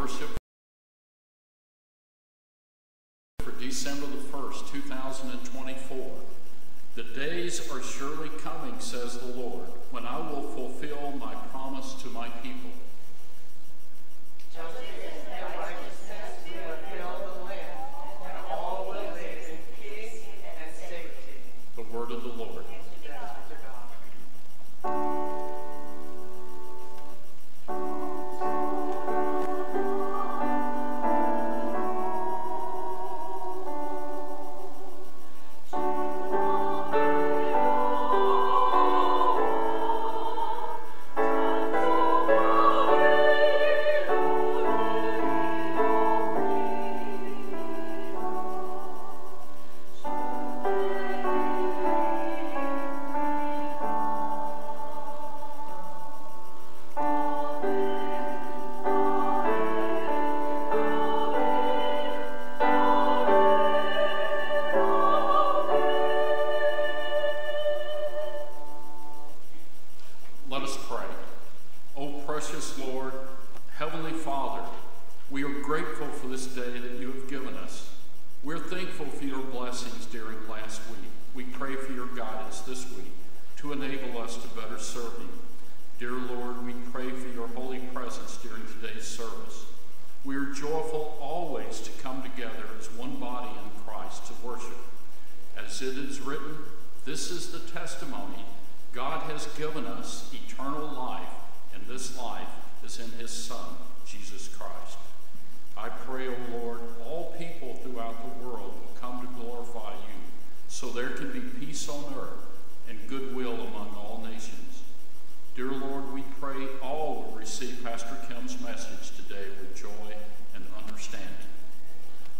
worship for December the 1st, 2024. The days are surely coming, says the Lord, when I will fulfill my promise to my people. Justice and righteousness will fill the land, and all will live in peace and safety. The word of the Lord.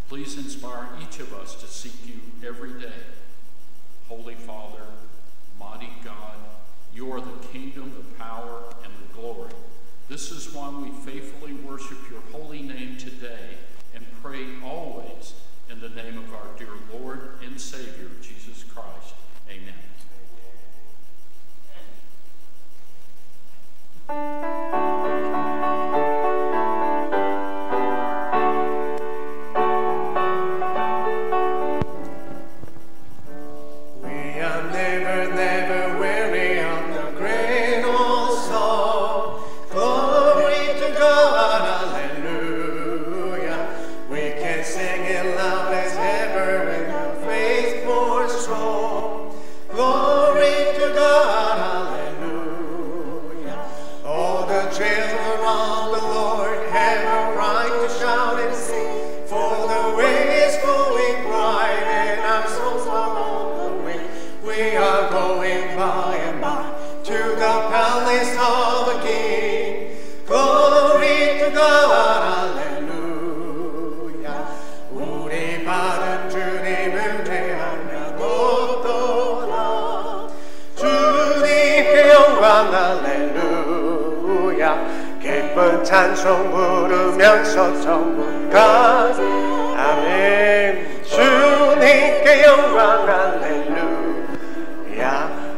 Please inspire each of us to seek you every day. Holy Father, mighty God, you are the kingdom, the power, and the glory. This is why we faithfully worship your holy name today and pray always in the name of our dear Lord and Savior, Jesus Christ. Amen. 찬송 부르면서 전부가 아멘. 주님께 영광 할렐루야.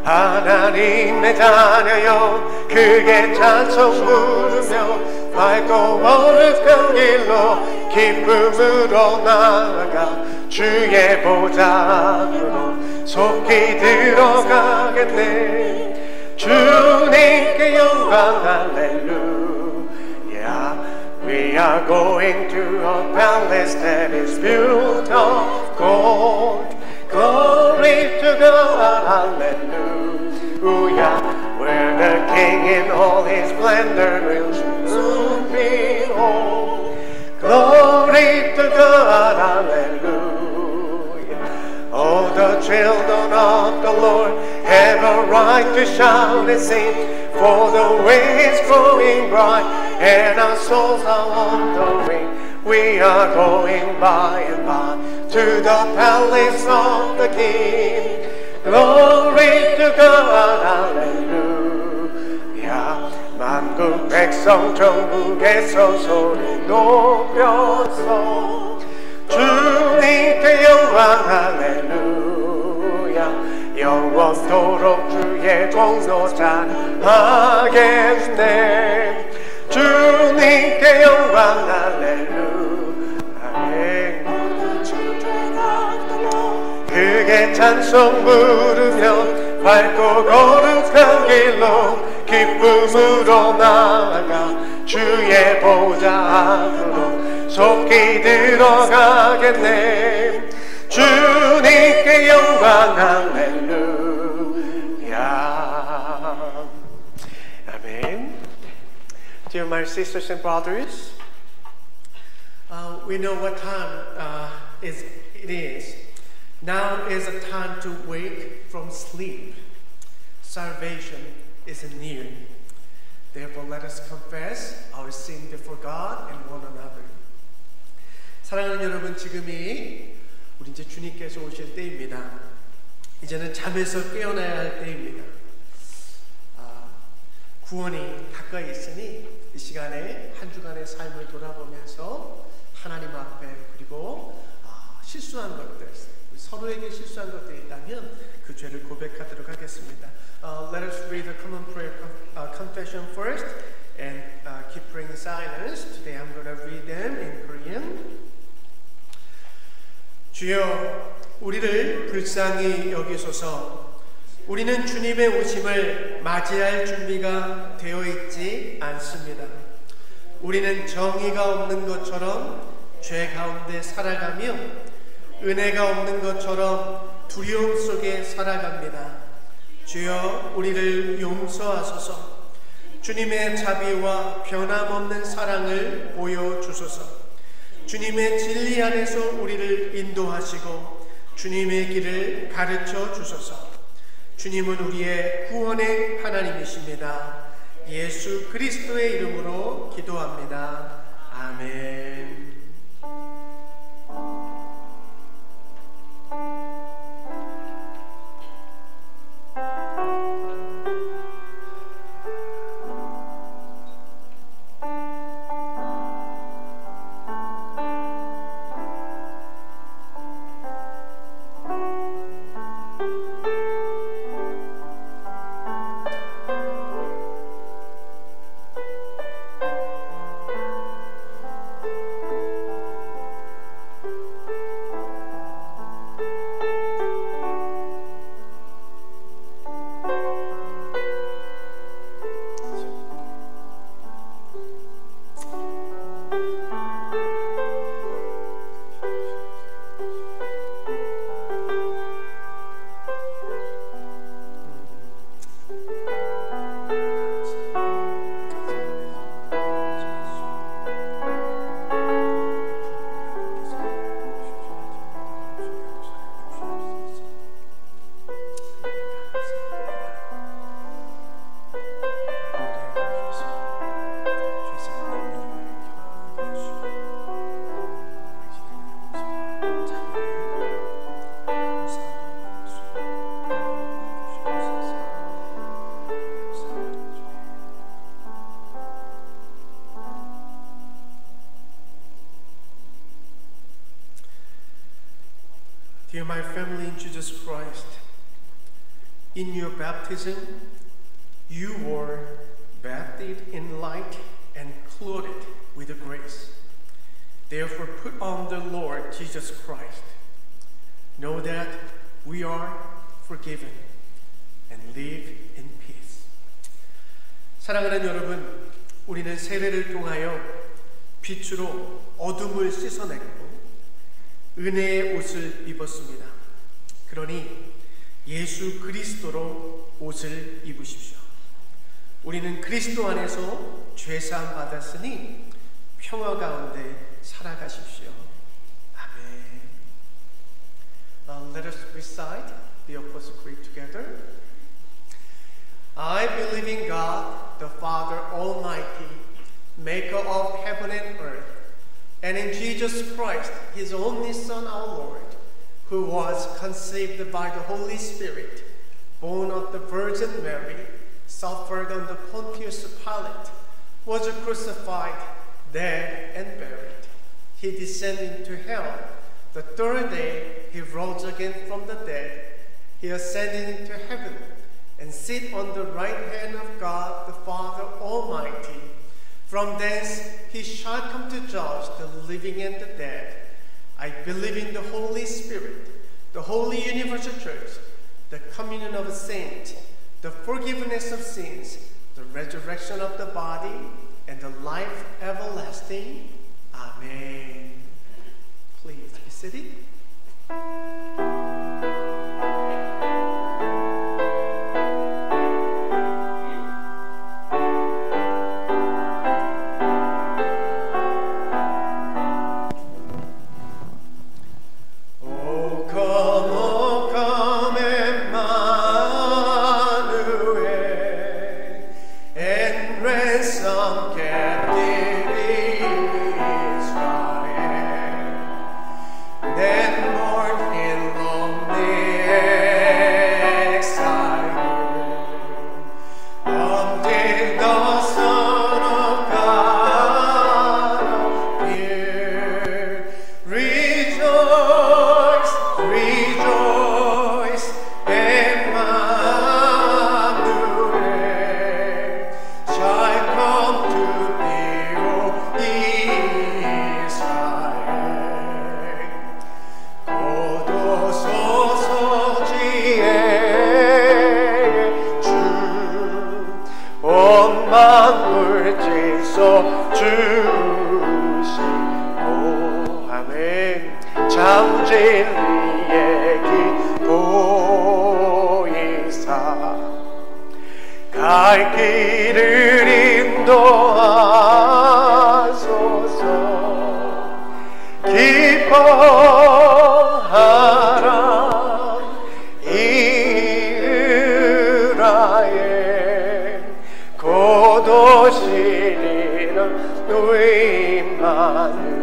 하나님의 자녀여 크게 찬송 부르며 밝고 어렵던 길로 기쁨으로 나아가 주의 보좌로 속히 들어가겠네. 주님께 영광 할렐루야. We are going to a palace that is built of gold. Glory to God, hallelujah. Where the King in all his splendor will soon behold. Glory to God, hallelujah. All the children of the Lord have a right to shout and sing. For the way is growing bright, and our souls are on the wing. We are going by and by to the palace of the King. Glory to God, hallelujah. 만국 백성 전국에서 소리 높여서 주님께 영광 할렐루야. 영원토록 주의 공로 찬양하겠네. 주님께 영광 할렐루야. 찬송 부르며 밝고 거룩한 길로 기쁨으로 나아가 주의 보좌 앞으로 속히 들어가겠네. 주님께 영광 할렐루야. 아멘. Dear my sisters and brothers, we know what time it is. Now is a time to wake from sleep. Salvation is near. Therefore, let us confess our sin before God and one another. 사랑하는 여러분, 지금이 우리 이제 주님께서 오실 때입니다. 이제는 잠에서 깨어나야 할 때입니다. 구원이 가까이 있으니 이 시간에 한 주간의 삶을 돌아보면서 하나님 앞에 그리고 실수한 것들, 서로에게 실수한 것들이 있다면 그 죄를 고백하도록 하겠습니다. Let us read the common prayer confession first and keep praying silence. Today I'm going to read them in Korean. 주여, 우리를 불쌍히 여기소서. 우리는 주님의 오심을 맞이할 준비가 되어 있지 않습니다. 우리는 정의가 없는 것처럼 죄 가운데 살아가며 은혜가 없는 것처럼 두려움 속에 살아갑니다. 주여, 우리를 용서하소서. 주님의 자비와 변함없는 사랑을 보여주소서. 주님의 진리 안에서 우리를 인도하시고 주님의 길을 가르쳐 주소서. 주님은 우리의 구원의 하나님이십니다. 예수 그리스도의 이름으로 기도합니다. 아멘. Dear my family in Jesus Christ, in your baptism, you were bathed in light and clothed with grace. Therefore, put on the Lord Jesus Christ. Know that we are forgiven and live in peace. 사랑하는 여러분, 우리는 세례를 통하여 빛으로 어둠을 씻어냈고 은혜의 옷을 입었습니다. 그러니 예수 그리스도로 옷을 입으십시오. 우리는 그리스도 안에서 죄사함 받았으니 평화 가운데 살아가십시오. 아멘. Let us recite the Apostles' Creed together. I believe in God, the Father Almighty, maker of heaven and earth, and in Jesus Christ, His only Son, our Lord, who was conceived by the Holy Spirit, born of the Virgin Mary, suffered under Pontius Pilate, was crucified, dead, and buried. He descended into hell. The third day, He rose again from the dead. He ascended into heaven and sit on the right hand of God, the Father Almighty. From thence He shall come to judge the living and the dead. I believe in the Holy Spirit, the Holy Universal Church, the communion of saints, the forgiveness of sins, the resurrection of the body, and the life everlasting. Amen. Please be seated. 갈 길을 인도하소서. 기뻐하라 이스라엘, 곧 오시리라 임마누엘.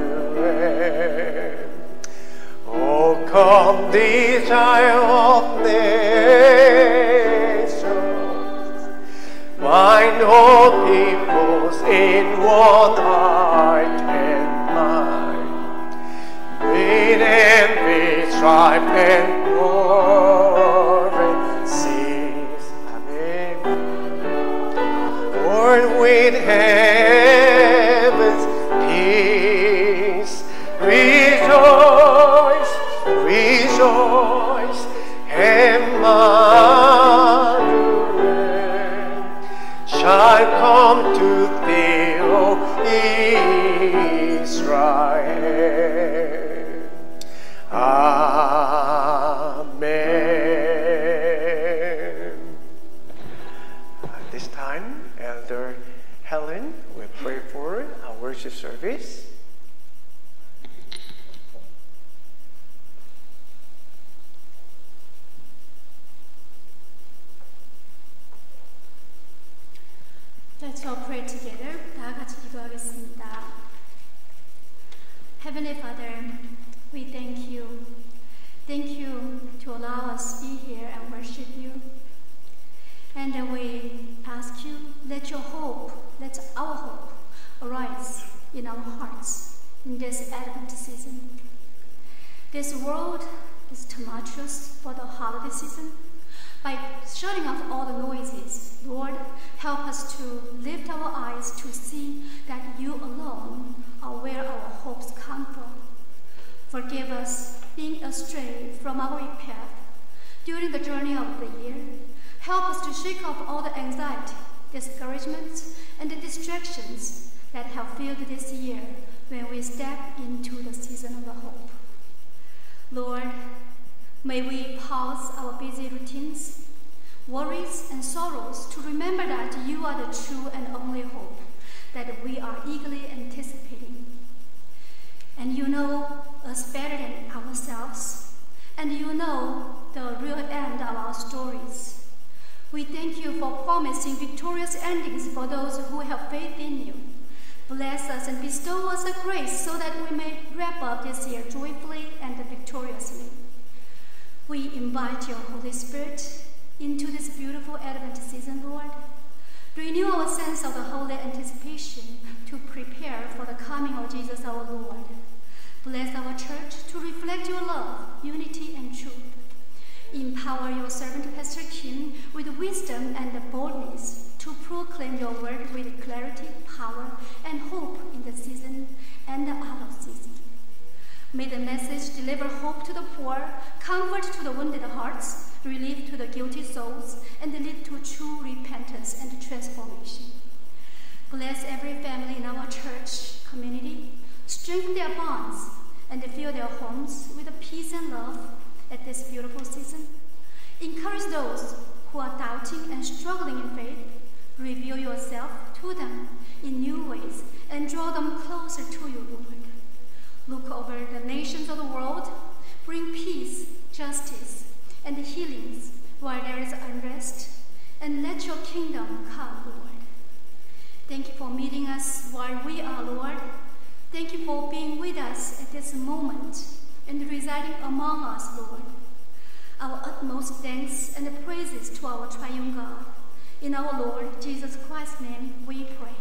Oh, come these child of nations, bind all peoples in one heart and mind. Read and be strife and war and cease. Amen. Lord, with heaven's peace, rejoice, rejoice, Emmanuel shall come to thee, O Israel. Amen. At this time, Elder Helen will pray for our worship service. Let's all pray together. 다 같이 기도하겠습니다. Heavenly Father, we thank you. Thank you to allow us to be here and worship you. And then we ask you, let your hope, let our hope arise in our hearts in this Advent season. This world is tumultuous for the holiday season. By shutting off all the noises, Lord, help us to lift our eyes to see that you alone are where our hopes come from. Forgive us being astray from our path during the journey of the year. Help us to shake off all the anxiety, discouragements, and the distractions that have filled this year when we step into the season of the hope. Lord, may we pause our busy routines, worries, and sorrows to remember that you are the true and only hope that we are eagerly anticipating. And you know us better than ourselves, and you know the real end of our stories. We thank you for promising victorious endings for those who have faith in you. Bless us and bestow us the grace so that we may wrap up this year joyfully and victoriously. We invite your Holy Spirit into this beautiful Advent season, Lord. Renew our sense of the holy anticipation to prepare for the coming of Jesus our Lord. Bless our church to reflect your love, unity, and truth. Empower your servant, Pastor Kim, with wisdom and boldness to proclaim your word with clarity, power, and hope in the season and the out of season. May the message deliver hope to the poor, comfort to the wounded hearts, relief to the guilty souls, and lead to true repentance and transformation. Bless every family in our church community, strengthen their bonds, and fill their homes with peace and love at this beautiful season. Encourage those who are doubting and struggling in faith. Reveal yourself to them in new ways and draw them closer to you, Lord. Look over the nations of the world, bring peace, justice, and healings where there is unrest, and let your kingdom come, Lord. Thank you for meeting us while we are, Lord. Thank you for being with us at this moment and residing among us, Lord. Our utmost thanks and praises to our triune God. In our Lord Jesus Christ's name we pray.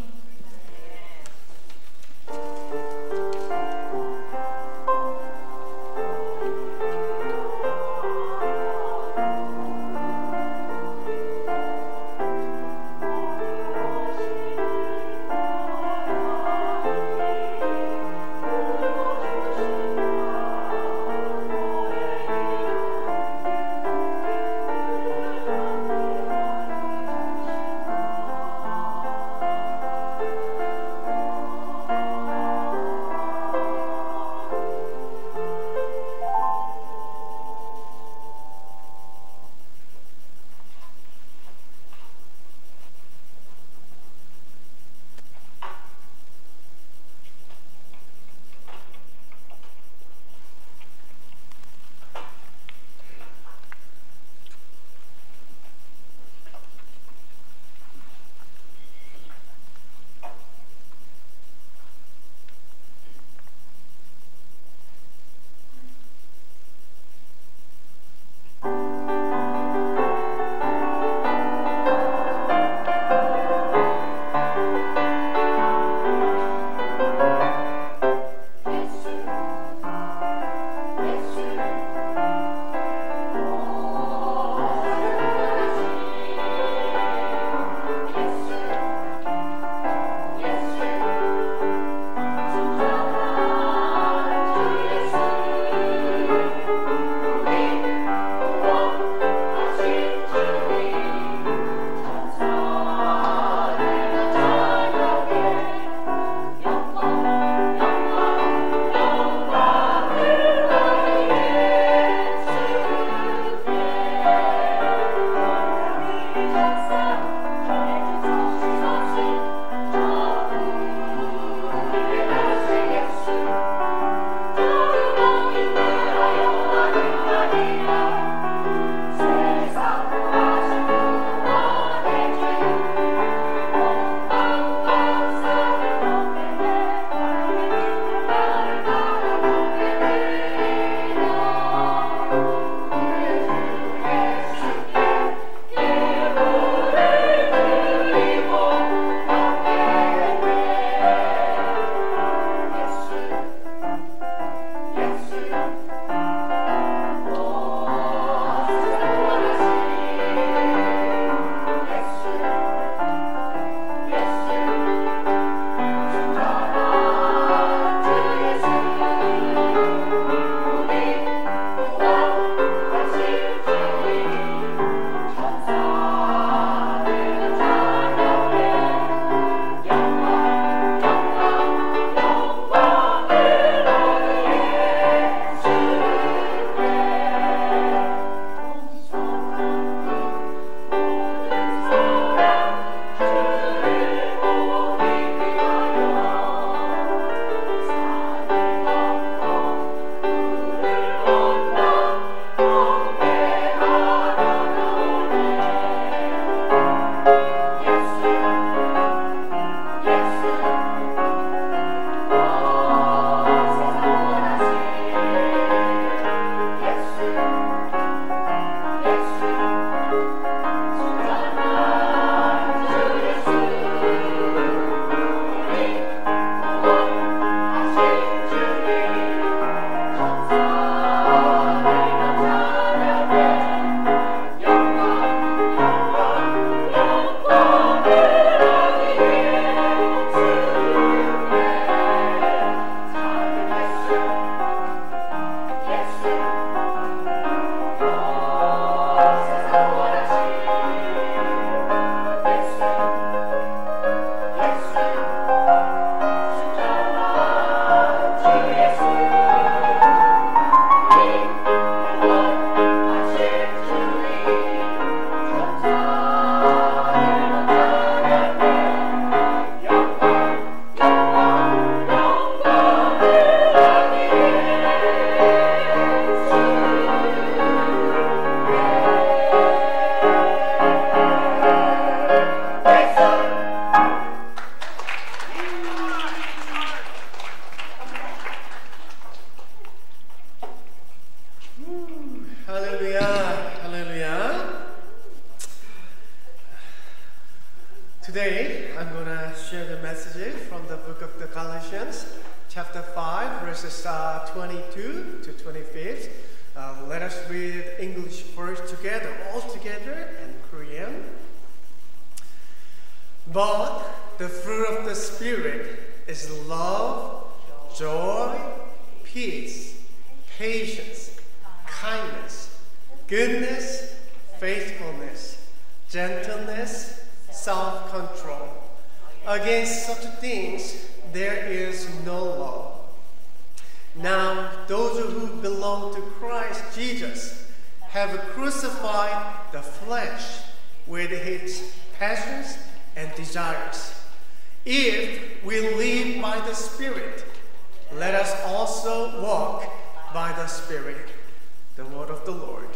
book of the Galatians, chapter 5, verses 22 to 25. Let us read English first together, all together, and Korean. But the fruit of the Spirit is love, joy, peace, patience, kindness, goodness, faithfulness, gentleness, self-control. Against such things there is no law. Now, those who belong to Christ Jesus have crucified the flesh with its passions and desires. If we live by the Spirit, let us also walk by the Spirit. The word of the Lord.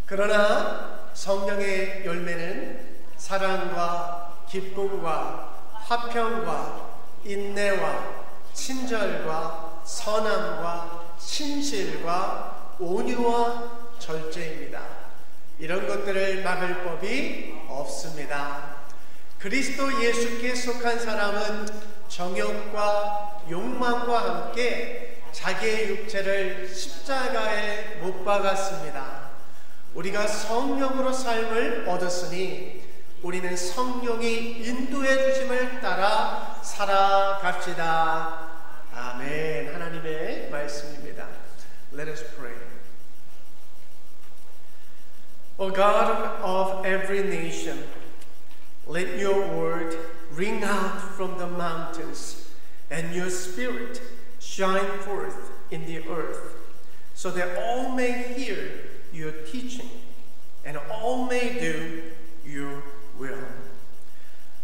그러나 성령의 열매는 사랑과 기쁨과 화평과 인내와 친절과 선함과 신실과 온유와 절제입니다. 이런 것들을 막을 법이 없습니다. 그리스도 예수께 속한 사람은 정욕과 욕망과 함께 자기의 육체를 십자가에 못 박았습니다. 우리가 성령으로 삶을 얻었으니 우리는 성령이 인도해 주심을 따라 살아갑시다. 아멘. 하나님의 말씀입니다. Let us pray. O God of every nation, let your word ring out from the mountains and your spirit shine forth in the earth, so that all may hear your teaching and all may do your will.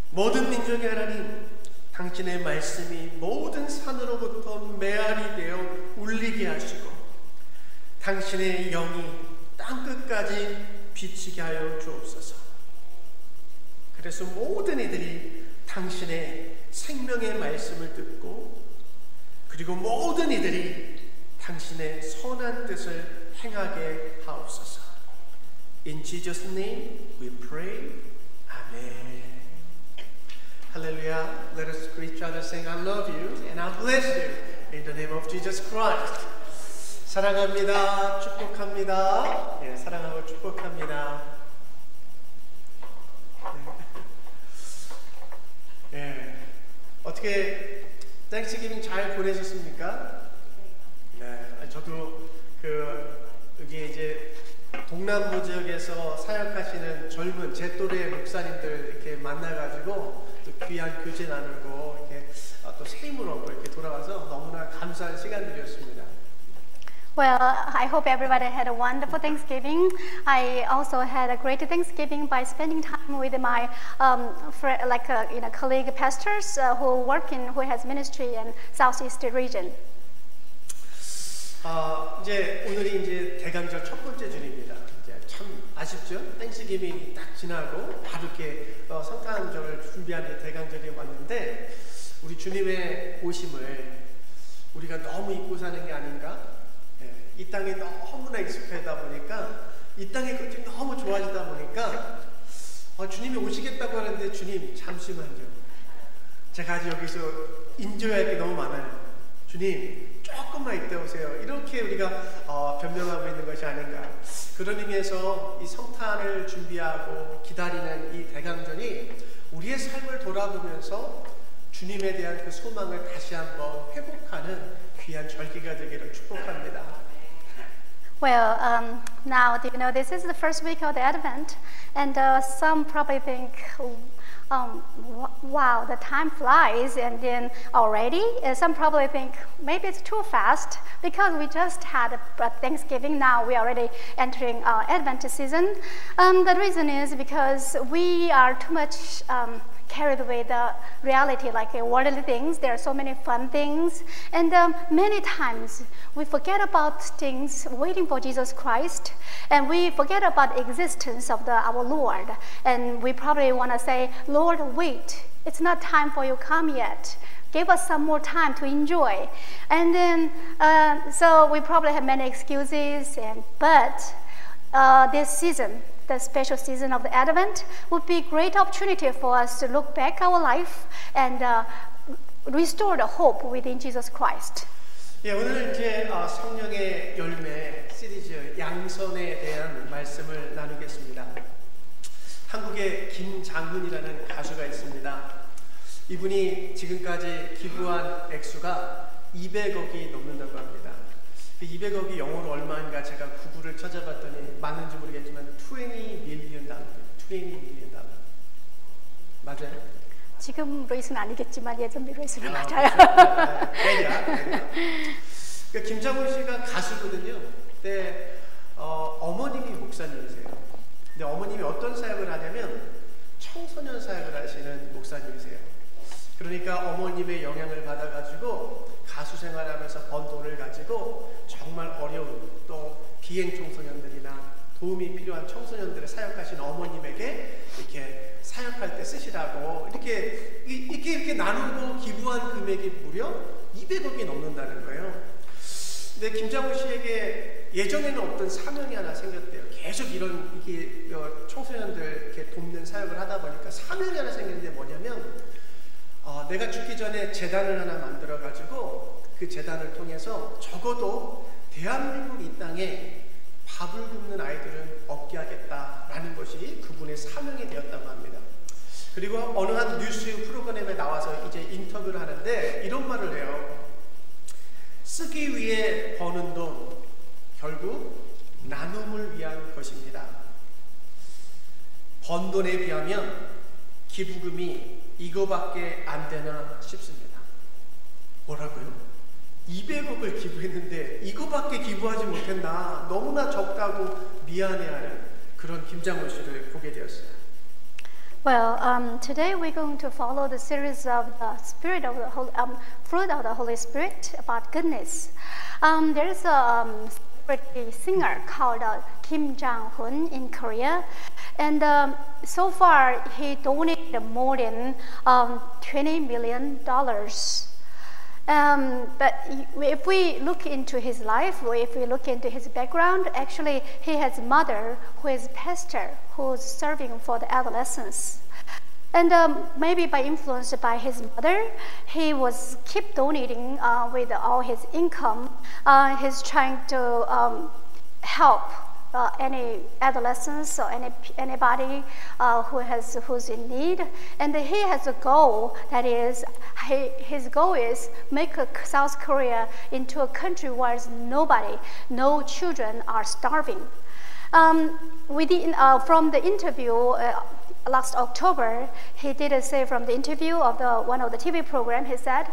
모든 민족의 하나님, 당신의 말씀이 모든 산으로부터 메아리 되어 울리게 하시고 당신의 영이 땅끝까지 비치게 하여 주옵소서. 그래서 모든 이들이 당신의 생명의 말씀을 듣고 그리고 모든 이들이 당신의 선한 뜻을 행하게 하옵소서. In Jesus' name we pray. Amen. Hallelujah. Let us greet each other saying, I love you and I bless you in the name of Jesus Christ. 사랑합니다. 축복합니다. 네, 사랑하고 축복합니다. 네. 어떻게 땡스기빙 잘 보내셨습니까? 네, 저도 여기 이제 동남부 지역에서 사역하시는 젊은 제 또래 목사님들 이렇게 만나가지고 또 귀한 교제 나누고 이렇게 또 새 힘을 얻고 이렇게 돌아와서 너무나 감사한 시간들이었습니다. Well, I hope everybody had a wonderful Thanksgiving. I also had a great Thanksgiving by spending time with my colleague pastors who has ministry in Southeast region. 이제 오늘이 이제 대강절 첫 번째 주일입니다. 이제 참 아쉽죠? 땡스기빙이 딱 지나고 바로 이렇게 성탄절을 준비하는 대강절이 왔는데 우리 주님의 오심을 우리가 너무 잊고 사는 게 아닌가? 이 땅에 너무나 익숙하다 보니까 이 땅의 것들이 너무 좋아지다 보니까 주님이 오시겠다고 하는데 주님 잠시만요. 제가 아직 여기서 인조할 게 너무 많아요. 주님 조금만 이따 오세요. 이렇게 우리가 변명하고 있는 것이 아닌가. 그런 의미에서 이 성탄을 준비하고 기다리는 이 대강절이 우리의 삶을 돌아보면서 주님에 대한 그 소망을 다시 한번 회복하는 귀한 절기가 되기를 축복합니다. Well, now, this is the first week of the Advent, and some probably think, wow, the time flies, and then already, some probably think, maybe it's too fast, because we just had a Thanksgiving, now we're already entering Advent season. The reason is because we are too much carried away the reality, like worldly things. There are so many fun things, and many times we forget about things waiting for Jesus Christ, and we forget about the existence of our Lord, and we probably want to say, Lord, wait, it's not time for you to come yet. Give us some more time to enjoy. And then, so we probably have many excuses, but this season, the special season of the Advent would be a great opportunity for us to look back our life and restore the hope within Jesus Christ. 예, 오늘 이제 성령의 열매 시리즈 양선에 대한 말씀을 나누겠습니다. 한국에 김장훈이라는 가수가 있습니다. 이분이 지금까지 기부한 액수가 200억이 넘는다고 합니다. 그 200억이 영어로 얼마인가 제가 구글을 찾아봤더니 맞는지 모르겠지만 20 밀리언 달러, 20 밀리언 달러. 맞아요? 지금 로이스는 아니겠지만 예전 로이스는 맞아요. 그러니까 김장훈 씨가 가수거든요. 근데 어머님이 목사님이세요. 근데 어머님이 어떤 사역을 하냐면 청소년 사역을 하시는 목사님이세요. 그러니까 어머님의 영향을 받아가지고 가수 생활하면서 번 돈을 가지고 정말 어려운 또 비행 청소년들이나 도움이 필요한 청소년들을 사역하신 어머님에게 이렇게 사역할 때 쓰시라고 이렇게 나누고 기부한 금액이 무려 200억이 넘는다는 거예요. 근데 김장훈 씨에게 예전에는 없던 사명이 하나 생겼대요. 계속 이런 청소년들 이렇게 돕는 사역을 하다 보니까 사명이 하나 생겼는데 뭐냐면 내가 죽기 전에 재단을 하나 만들어 가지고 그 재단을 통해서 적어도 대한민국 이 땅에 밥을 굶는 아이들은 없게 하겠다라는 것이 그분의 사명이 되었다고 합니다. 그리고 어느 한 뉴스 프로그램에 나와서 이제 인터뷰를 하는데 이런 말을 해요. 쓰기 위해 버는 돈 결국 나눔을 위한 것입니다. 번 돈에 비하면 기부금이 이거밖에 안 되나 싶습니다. 뭐라고요? 200억을 기부했는데 이거밖에 기부하지 못했나 너무나 적다고 미안해하는 그런 김장훈 씨를 보게 되었어요. Well, today we're going to follow the series of the Spirit of the Holy, fruit of the Holy Spirit about goodness. There's a celebrity singer called Kim Jang-hoon in Korea, and so far he donated more than $20 million. But if we look into his life, or if we look into his background, actually he has a mother who is a pastor who's serving for the adolescents. And maybe by influenced by his mother, he was keep donating with all his income. He's trying to help any adolescents or anybody who's in need, and he has a goal. That is, his goal is make South Korea into a country where no children are starving. From the interview last October, he did say from the interview of one of the TV program, he said,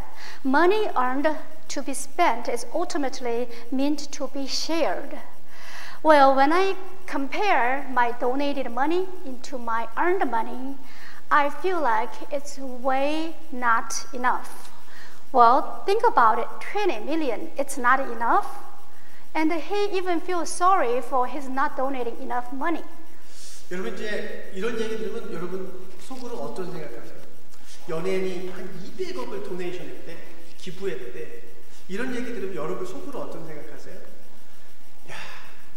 "Money earned to be spent is ultimately meant to be shared." Well, when I compare my donated money into my earned money, I feel like it's way not enough. Well, think about it, 20 million, it's not enough. And he even feels sorry for his not donating enough money. 여러분 이제 이런 얘기 들으면 여러분 속으로 어떤 생각하세요? 연예인이 한 200억을 도네이션 했대, 기부했대. 이런 얘기 들으면 여러분 속으로 어떤 생각하세요? 야,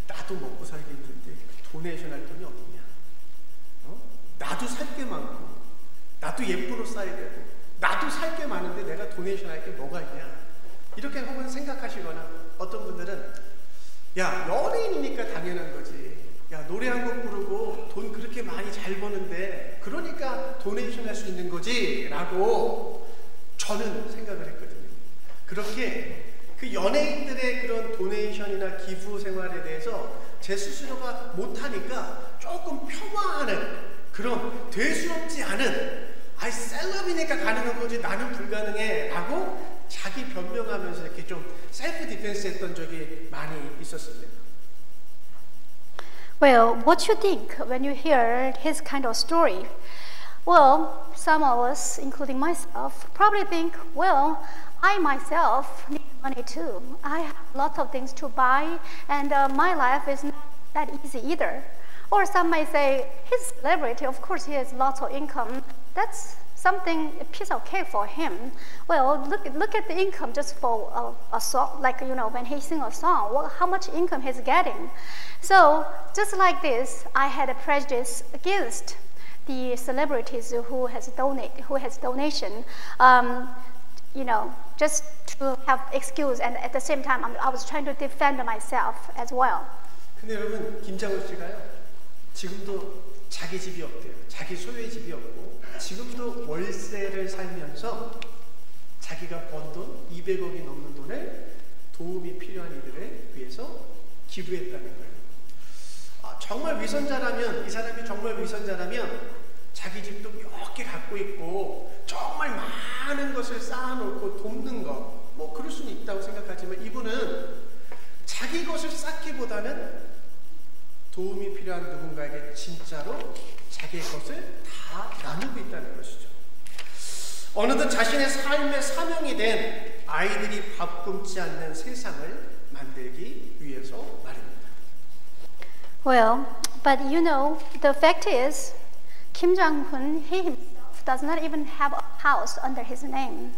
나도 먹고 살기 힘든데 도네이션 할 돈이 어디냐? 나도 살 게 많고, 나도 예쁜 옷 사야 되고, 나도 살 게 많은데 내가 도네이션 할 게 뭐가 있냐? 이렇게 혹은 생각하시거나 어떤 분들은 야, 연예인이니까 당연한 거지. 야, 노래 한 곡 부르고 돈 그렇게 많이 잘 버는데 그러니까 도네이션 할 수 있는 거지 라고 저는 생각을 했거든요. 그렇게 그 연예인들의 그런 도네이션이나 기부 생활에 대해서 제 스스로가 못하니까 조금 폄하하는 그런 되수없지 않은 아이 셀럽이니까 가능한 거지 나는 불가능해 라고 자기 변명하면서 이렇게 좀 셀프 디펜스 했던 적이 많이 있었습니다. Well, what you think when you hear his kind of story? Well, some of us, including myself, probably think, well, I myself need money too. I have a lot of things to buy, and my life is not that easy either. Or some might say, he's a celebrity, of course he has lots of income. That's something, a piece of cake for him. Well, look at the income just for a song, like, you know, when he sing a song, how much income he's getting. So just like this, I had a prejudice against the celebrities who has donation, you know, just to have excuse, and at the same time, I was trying to defend myself as well. 근데 여러분, 김장훈 씨가요, 지금도 자기 집이 없대요. 자기 소유의 집이 없고, 지금도 월세를 살면서 자기가 번 돈 200억이 넘는 돈을 도움이 필요한 이들을 위해서 기부했다는 거예요. 정말 위선자라면, 이 사람이 정말 위선자라면 자기 집도 몇 개 갖고 있고 정말 많은 것을 쌓아놓고 돕는 것, 뭐 그럴 수는 있다고 생각하지만, 이분은 자기 것을 쌓기보다는 도움이 필요한 누군가에게 진짜로 자기의 것을 다 나누고 있다는 것이죠. 어느덧 자신의 삶의 사명이 된 아이들이 밥 굶지 않는 세상을 만들기 위해서 말입니다. Well, but you know, the fact is, Kim Jong-un, he himself does not even have a house under his name,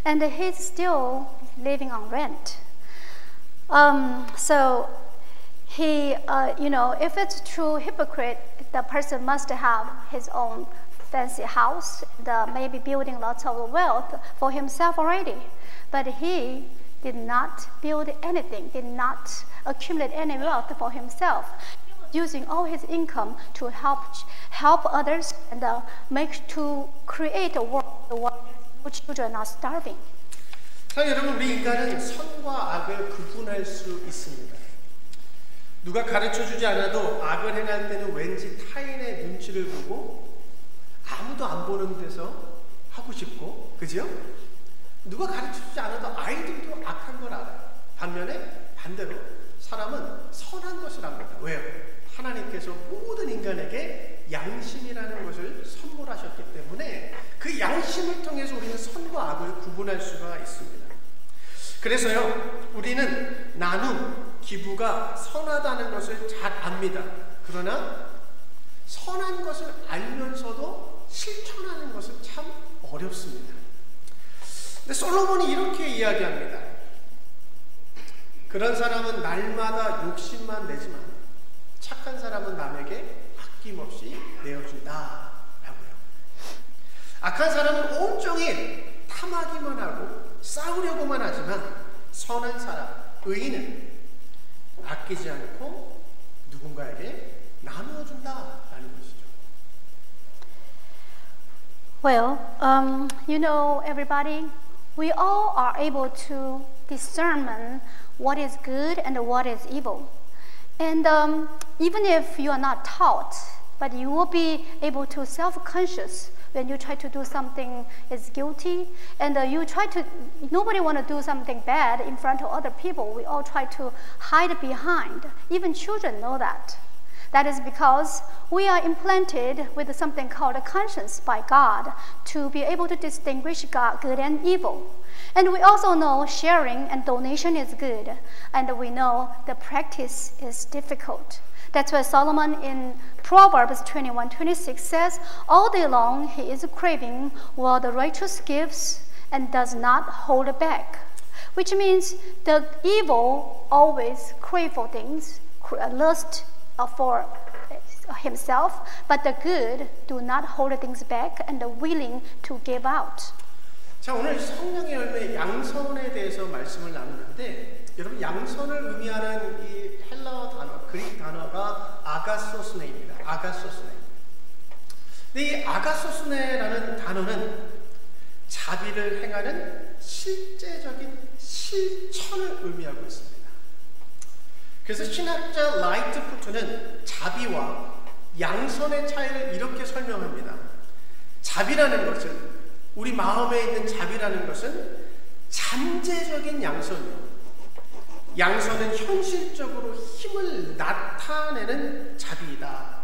and he's still living on rent. So he, you know, if it's true hypocrite, the person must have his own fancy house, maybe building lots of wealth for himself already. But he did not build anything, did not accumulate any wealth for himself. Using all his income to help others and to create a world where no children are starving. 자, 여러분, 우리 인간은 선과 악을 구분할 수 있습니다. 누가 가르쳐주지 않아도 악을 행할 때는 왠지 타인의 눈치를 보고 아무도 안 보는 데서 하고 싶고, 그죠? 누가 가르쳐주지 않아도 아이들도 악한 걸 알아요. 반대로 사람은 선한 것을 압니다. 왜요? 하나님께서 모든 인간에게 양심이라는 것을 선물하셨기 때문에 그 양심을 통해서 우리는 선과 악을 구분할 수가 있습니다. 그래서요, 우리는 나눔, 기부가 선하다는 것을 잘 압니다. 그러나 선한 것을 알면서도 실천하는 것은 참 어렵습니다. 근데 솔로몬이 이렇게 이야기합니다. 그런 사람은 날마다 욕심만 내지만 착한 사람은 남에게 아낌없이 내어준다 라고요. 악한 사람은 온종일 탐하기만 하고 싸우려고만 하지만 선한 사람, 의인은 아끼지 않고 누군가에게 나누어준다라는 것이죠. Well, you know, everybody, we all are able to discern what is good and what is evil. And even if you are not taught, but you will be able to self-conscious when you try to do something is guilty, and nobody want to do something bad in front of other people. We all try to hide behind. Even children know that. That is because we are implanted with something called a conscience by God to be able to distinguish good and evil. And we also know sharing and donation is good, and we know the practice is difficult. That's why Solomon in Proverbs 21:26 says, all day long he is craving what the righteous gives and does not hold back. Which means the evil always crave for things, lust for himself, but the good do not hold things back and are willing to give out. 자, 오늘 성령의 열매 양선에 대해서 말씀을 나누는데, 여러분, 양선을 의미하는 이 헬라어 단어, 그리스 단어가 아가소스네입니다. 아가소스네. 근데 이 아가소스네라는 단어는 자비를 행하는 실제적인 실천을 의미하고 있습니다. 그래서 신학자 라이트푸트는 자비와 양선의 차이를 이렇게 설명합니다. 자비라는 것은, 우리 마음에 있는 자비라는 것은 잠재적인 양선이요, 양선은 현실적으로 힘을 나타내는 자비이다.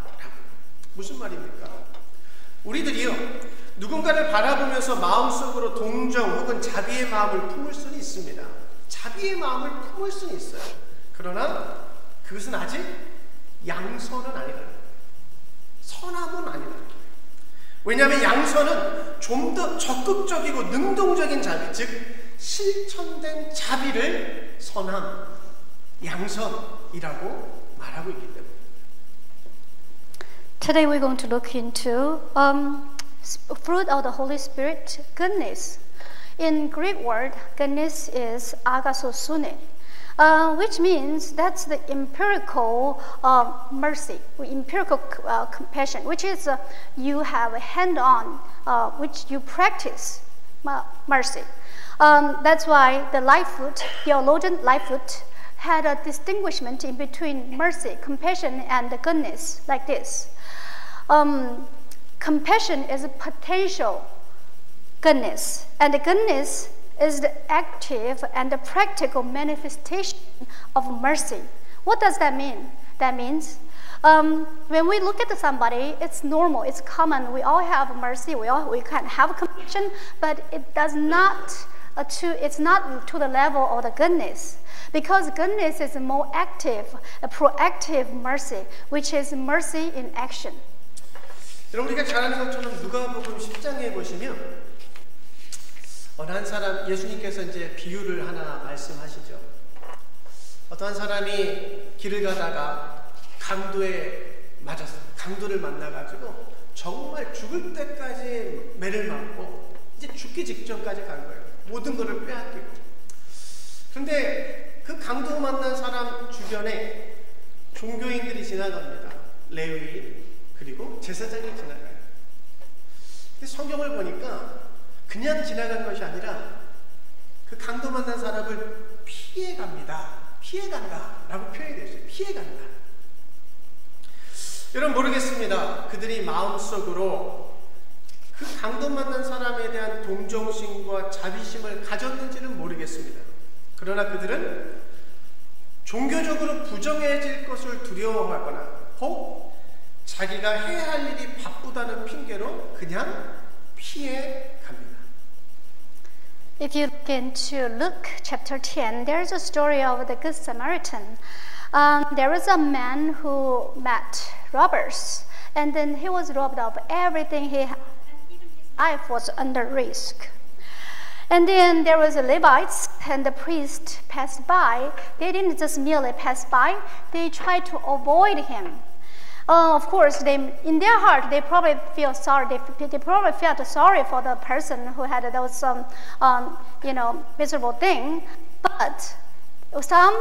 무슨 말입니까? 우리들이요, 누군가를 바라보면서 마음속으로 동정 혹은 자비의 마음을 품을 수는 있습니다. 자비의 마음을 품을 수는 있어요. 그러나 그것은 아직 양선은 아니다. 선함은 아니다. 왜냐하면 양선은 좀 더 적극적이고 능동적인 자비, 즉 실천된 자비를 선함, 양선이라고 말하고 있기 때문에. Today we're going to look into fruit of the Holy Spirit, goodness. In Greek word, goodness is agasosune, which means that's the empirical mercy, empirical compassion, which is you have a hand-on, which you practice mercy. That's why the Lightfoot, theologian Lightfoot, had a distinguishment in between mercy, compassion, and goodness, like this. Compassion is a potential goodness, and the goodness is the active and the practical manifestation of mercy. What does that mean? That means when we look at somebody, it's normal, it's common. We all have mercy, we can have compassion, but it does not it's not to the level of the goodness, because goodness is more active, a proactive mercy, which is mercy in action. 여러분, 우리가 잘 아는 것처럼 누가복음 10장에 보시면 어느 한 사람, 예수님께서 이제 비유를 하나 말씀하시죠. 어떤 사람이 길을 가다가 강도에 맞았어요. 강도를 만나가지고 정말 죽을 때까지 매를 맞고 이제 죽기 직전까지 간 거예요. 모든 것을 빼앗기고. 그런데 그 강도 만난 사람 주변에 종교인들이 지나갑니다. 레위인 그리고 제사장이 지나가요. 근데 성경을 보니까 그냥 지나간 것이 아니라 그 강도 만난 사람을 피해갑니다. 피해간다 라고 표현이 됐어요. 피해간다. 여러분, 모르겠습니다. 그들이 마음속으로 그 강도 만난 사람에 대한 동정심과 자비심을 가졌는지는 모르겠습니다. 그러나 그들은 종교적으로 부정해질 것을 두려워하거나 혹 자기가 해야 할 일이 바쁘다는 핑계로 그냥 피해 갑니다. If you look into Luke chapter 10, there's a story of the Good Samaritan. There was a man who met robbers, and then he was robbed of everything he had. Even his life was under risk. And then there was the Levites and the priest passed by. They didn't just merely pass by, they tried to avoid him. Of course, in their heart, they probably feel sorry. They probably felt sorry for the person who had those, miserable thing. But some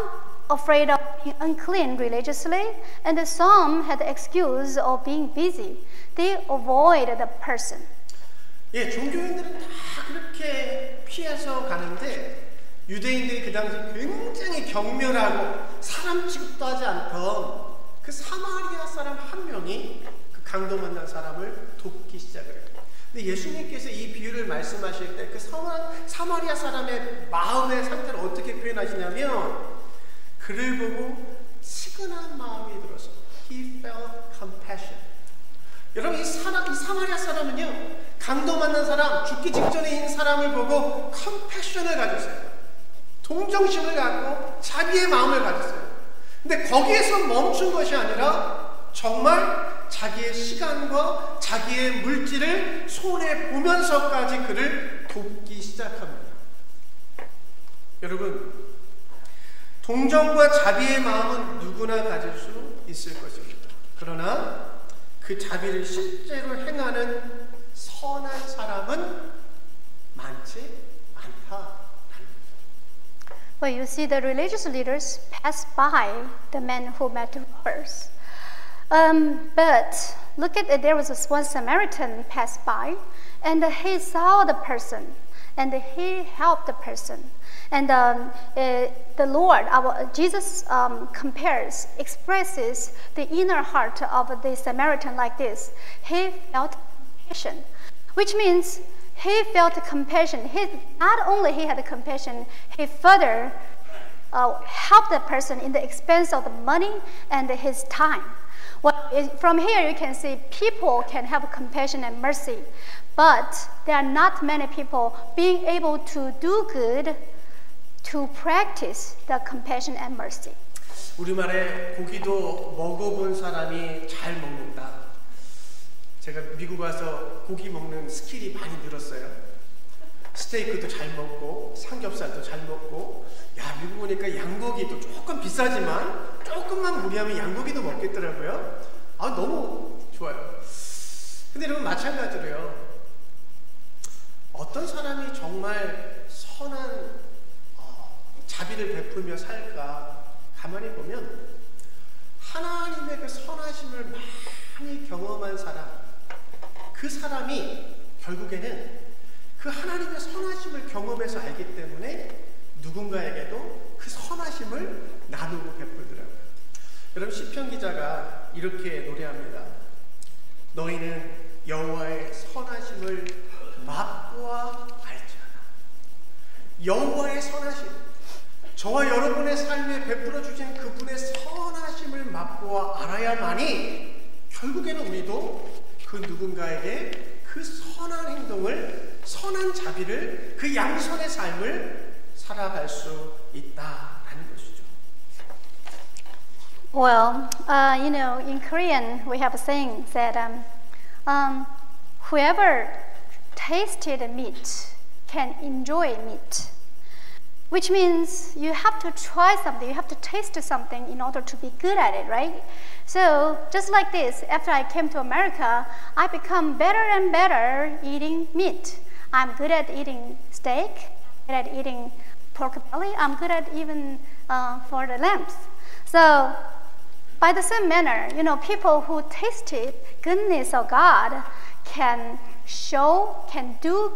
afraid of being unclean religiously, and some had the excuse of being busy. They avoid the person. 예, 종교인들은 다 그렇게 피해서 가는데 유대인들이 그 당시 굉장히 경멸하고 사람 취급도 하지 않던 그 사마리아 사람 한 명이 그 강도 만난 사람을 돕기 시작을 해요. 근데 예수님께서 이 비유를 말씀하실 때 그 사마리아 사람의 마음의 상태를 어떻게 표현하시냐면 그를 보고 측은한 마음이 들어서 He felt compassion. 여러분, 이 사마리아 사람은요, 강도 만난 사람, 죽기 직전에 있는 사람을 보고 compassion을 가졌어요. 동정심을 갖고 자비의 마음을 가졌어요. 근데 거기에서 멈춘 것이 아니라 정말 자기의 시간과 자기의 물질을 손해 보면서까지 그를 돕기 시작합니다. 여러분, 동정과 자비의 마음은 누구나 가질 수 있을 것입니다. 그러나 그 자비를 실제로 행하는 선한 사람은 많지 않다. Well, you see, the religious leaders passed by the men who met robbers. But look at it, there was one Samaritan passed by, and he saw the person, and he helped the person. And the Lord, Jesus expresses the inner heart of the Samaritan like this. He felt compassion, which means he felt compassion. Not only he had compassion, he further helped the person in the expense of the money and his time. Well, from here you can see people can have compassion and mercy, but there are not many people being able to do good to practice the compassion and mercy. 우리말에 고기도 먹어본 사람이 잘 먹는다. 제가 미국 와서 고기 먹는 스킬이 많이 늘었어요. 스테이크도 잘 먹고 삼겹살도 잘 먹고, 야, 미국 오니까 양고기도 조금 비싸지만 조금만 무리하면 양고기도 먹겠더라고요. 아, 너무 좋아요. 근데 여러분, 마찬가지로요, 어떤 사람이 정말 선한 자비를 베풀며 살까 가만히 보면 하나님의 그 선하심을 많이 경험한 사람, 그 사람이 결국에는 그 하나님의 선하심을 경험해서 알기 때문에 누군가에게도 그 선하심을 나누고 베풀더라고요. 여러분, 시편 기자가 이렇게 노래합니다. 너희는 여호와의 선하심을 맛보아 알지어다. 여호와의 선하심, 저와 여러분의 삶에 베풀어 주신 그분의 선하심을 맛보아 알아야만이 결국에는 우리도 그 누군가에게 그 선한 행동을, 선한 자비를, 그 양선의 삶을 살아갈 수 있다라는 것이죠. Well, in Korean we have a saying that whoever tasted meat can enjoy meat, which means you have to try something, you have to taste something in order to be good at it, right? So just like this, after I came to America, I become better and better eating meat. I'm good at eating steak, good at eating pork belly, I'm good at even for the lambs. So by the same manner, people who tasted goodness of God can do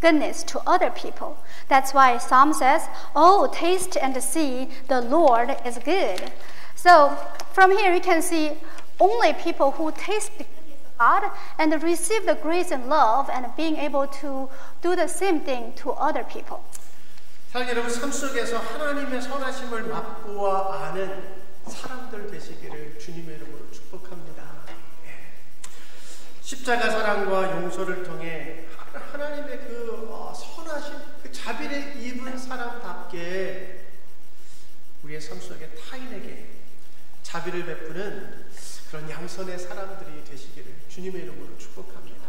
goodness to other people. That's why Psalm says, "Oh, taste and see the Lord is good." So from here we can see only people who taste the goodness of God and receive the grace and love and being able to do the same thing to other people. 사랑 여러분, 삶 속에서 하나님의 선하심을 맛보아 아는 사람들 되시기를 주님의 이름으로 축복합니다. 십자가 사랑과 용서를 통해 하나님의 그 선하심, 그 자비를 입은 사람답게 우리의 삶 속에 타인에게 자비를 베푸는 그런 양선의 사람들이 되시기를 주님의 이름으로 축복합니다.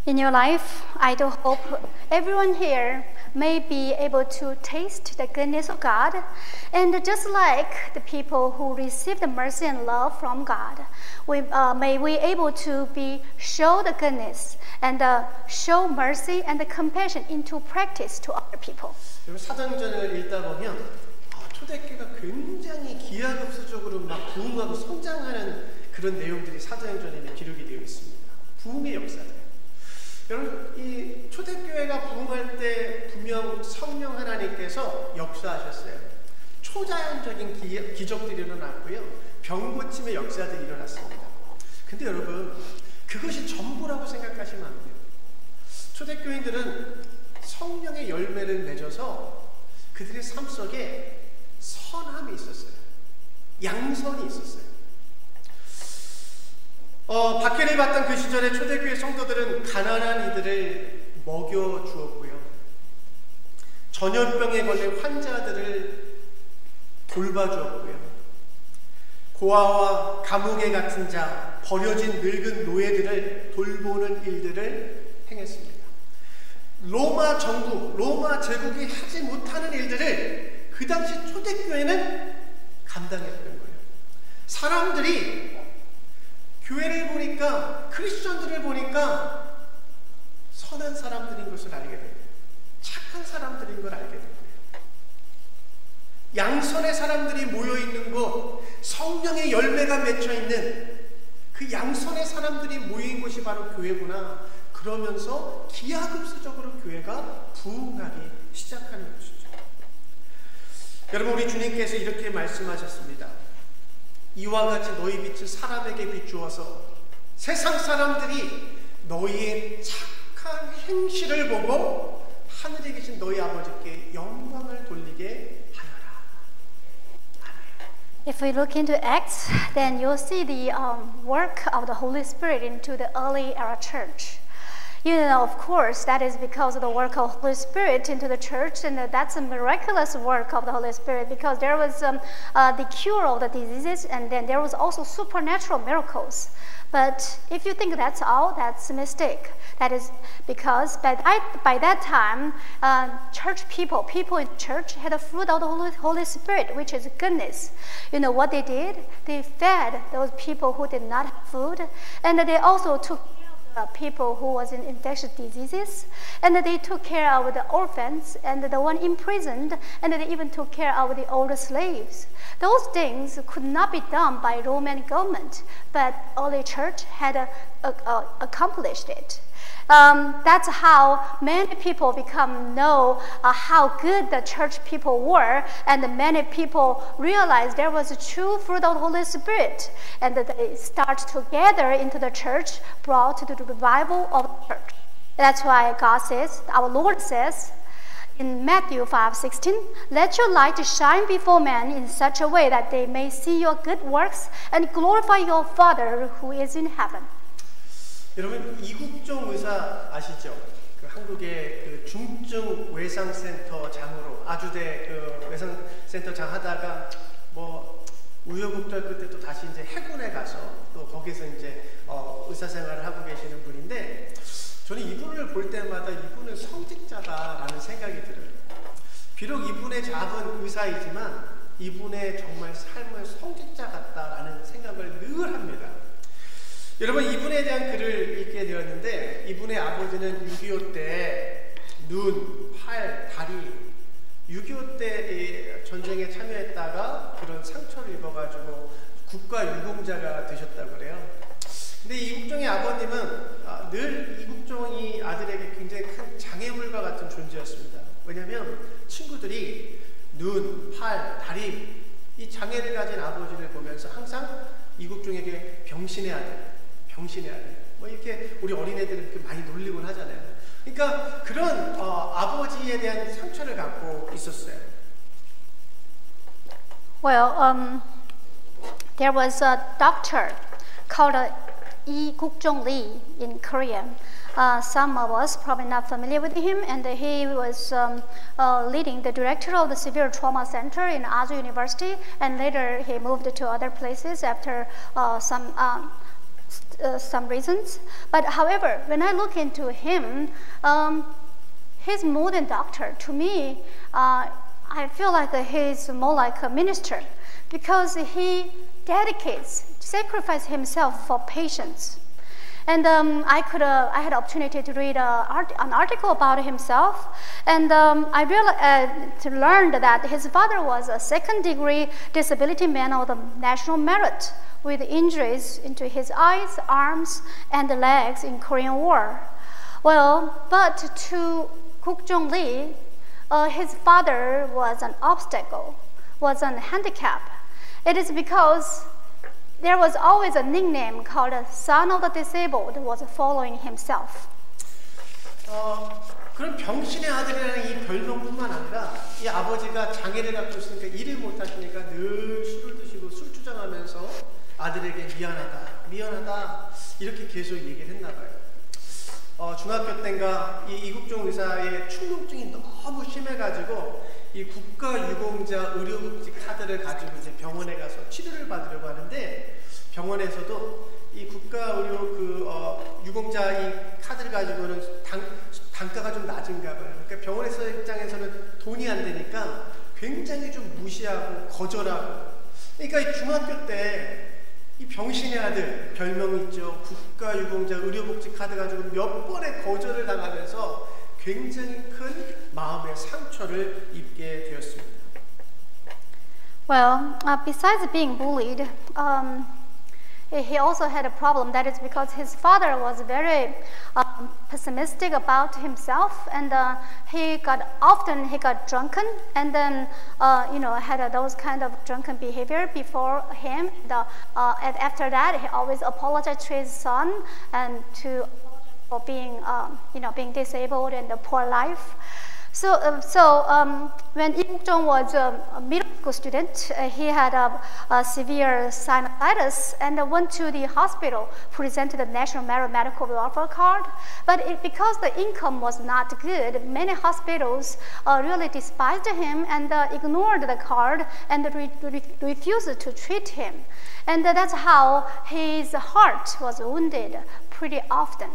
In your life, I do hope everyone here may be able to taste the goodness of God, and just like the people who receive the mercy and love from God, may we able to show the goodness and show mercy and the compassion into practice to other people. 사도행전을 읽다 보면 초대교회가 굉장히 기하급수적으로 막 부흥하고 성장하는 그런 내용들이 사도행전에 기록이 되어 있습니다. 부흥의 역사들. 여러분, 이 초대교회가 부흥할 때 분명 성령 하나님께서 역사하셨어요. 초자연적인 기적들이 일어났고요. 병고침의 역사들이 일어났습니다. 근데 여러분, 그것이 전부라고 생각하시면 안 돼요. 초대교인들은 성령의 열매를 맺어서 그들의 삶 속에 선함이 있었어요. 양선이 있었어요. 박해를 받던 그 시절에 초대교회 성도들은 가난한 이들을 먹여 주었고요. 전염병에 걸린 환자들을 돌봐 주었고요. 고아와 감옥에 갇힌 자, 버려진 늙은 노예들을 돌보는 일들을 행했습니다. 로마 정부, 로마 제국이 하지 못하는 일들을 그 당시 초대교회는 감당했던 거예요. 사람들이 교회를 보니까, 크리스천들을 보니까 선한 사람들인 것을 알게 됩니다. 착한 사람들인 걸 알게 됩니다. 양선의 사람들이 모여있는 곳, 성령의 열매가 맺혀있는 그 양선의 사람들이 모인 곳이 바로 교회구나. 그러면서 기하급수적으로 교회가 부흥하기 시작하는 것이죠. 여러분, 우리 주님께서 이렇게 말씀하셨습니다. 이와 같이 너희 빛을 사람에게 비추어서 세상 사람들이 너희의 착한 행실을 보고 하늘에 계신 너희 아버지께 영광을 돌리게 하여라. 아멘. If we look into Acts, then you'll see the work of the Holy Spirit into the early era church. You know, of course, that is because of the work of the Holy Spirit into the church, and that's a miraculous work of the Holy Spirit, because there was the cure of the diseases, and then there was also supernatural miracles. But if you think that's all, that's a mistake. That is because by that time, church people in church had the fruit of the Holy Spirit, which is goodness. You know what they did? They fed those people who did not have food, and they also took people who was in infectious diseases, and they took care of the orphans and the one imprisoned, and they even took care of the older slaves. Those things could not be done by Roman government, but early church had accomplished it. That's how many people know how good the church people were, and many people realized there was a true fruit of the Holy Spirit, and that they start to gather into the church, brought to the revival of the church. That's why God says, our Lord says, in Matthew 5:16, let your light shine before men in such a way that they may see your good works and glorify your Father who is in heaven. 여러분, 이국종 의사 아시죠? 그 한국의 그 중증 외상센터 장으로 아주대 그 외상센터 장 하다가 뭐 우여곡절 끝에 또 다시 이제 해군에 가서 또 거기서 이제 의사 생활을 하고 계시는 분인데, 저는 이분을 볼 때마다 이분은 성직자다라는 생각이 들어요. 비록 이분의 잡은 의사이지만 이분의 정말 삶은 성직자 같다라는 생각을 늘 합니다. 여러분, 이분에 대한 글을 읽게 되었는데, 이분의 아버지는 6.25 때 눈, 팔, 다리, 6.25 때 전쟁에 참여했다가 그런 상처를 입어가지고 국가 유공자가 되셨다고 그래요. 근데 이국종의 아버님은 늘 이국종이 아들에게 굉장히 큰 장애물과 같은 존재였습니다. 왜냐하면 친구들이 눈, 팔, 다리, 이 장애를 가진 아버지를 보면서 항상 이국종에게 병신의 아들, 뭐 이렇게 우리 어린애들은 이렇게 많이 놀리곤 하잖아요. 그러니까 그런 아버지에 대한 상처를 갖고 있었어요. Well, there was a doctor called Lee Guk-jong Lee in Korea. Some of us probably not familiar with him, and he was leading the director of the Severe Trauma Center in Azu University, and later he moved to other places after some reasons. But however, when I look into him, he's more than doctor. To me, I feel like he's more like a minister, because he sacrifices himself for patients. And I had opportunity to read an article about himself, and I learned that his father was a second-degree disability man of the national merit, with injuries into his eyes, arms, and legs in Korean War. Well, but to Guk-jong Lee, his father was an obstacle, was a handicap. It is because there was always a nickname called Son of the Disabled was following himself. 그런 병신의 아들이라는 이 별명뿐만 아니라 이 아버지가 장애를 갖고 있으니까 일을 못하시니까 늘 술을 드시고 술 주정하면서 아들에게 미안하다 이렇게 계속 얘기를 했나 봐요. 중학교 때인가 이 이국종 의사의 충농증이 너무 심해가지고 이 국가유공자 의료복지 카드를 가지고 이제 병원에 가서 치료를 받으려고 하는데, 병원에서도 이 국가의료 유공자 이 카드를 가지고는 단가가 좀 낮은가 봐요. 그러니까 병원에서 입장에서는 돈이 안 되니까 굉장히 좀 무시하고 거절하고. 그러니까 이 중학교 때 이 병신의 아들 별명 있죠. 국가유공자 의료복지 카드 가지고 몇 번의 거절을 당하면서 굉장히 큰 마음의 상처를 입게 되었습니다. Well, besides being bullied, he also had a problem. That is because his father was very pessimistic about himself, and he got drunken, and then had those kind of drunken behavior before him. And after that, he always apologized to his son and for being disabled and the poor life. So, when Lee Guk-jong was a middle school student, he had a severe sinusitis and went to the hospital, presented the National Medical Welfare Card. But because the income was not good, many hospitals really despised him and ignored the card and refused to treat him. And that's how his heart was wounded pretty often.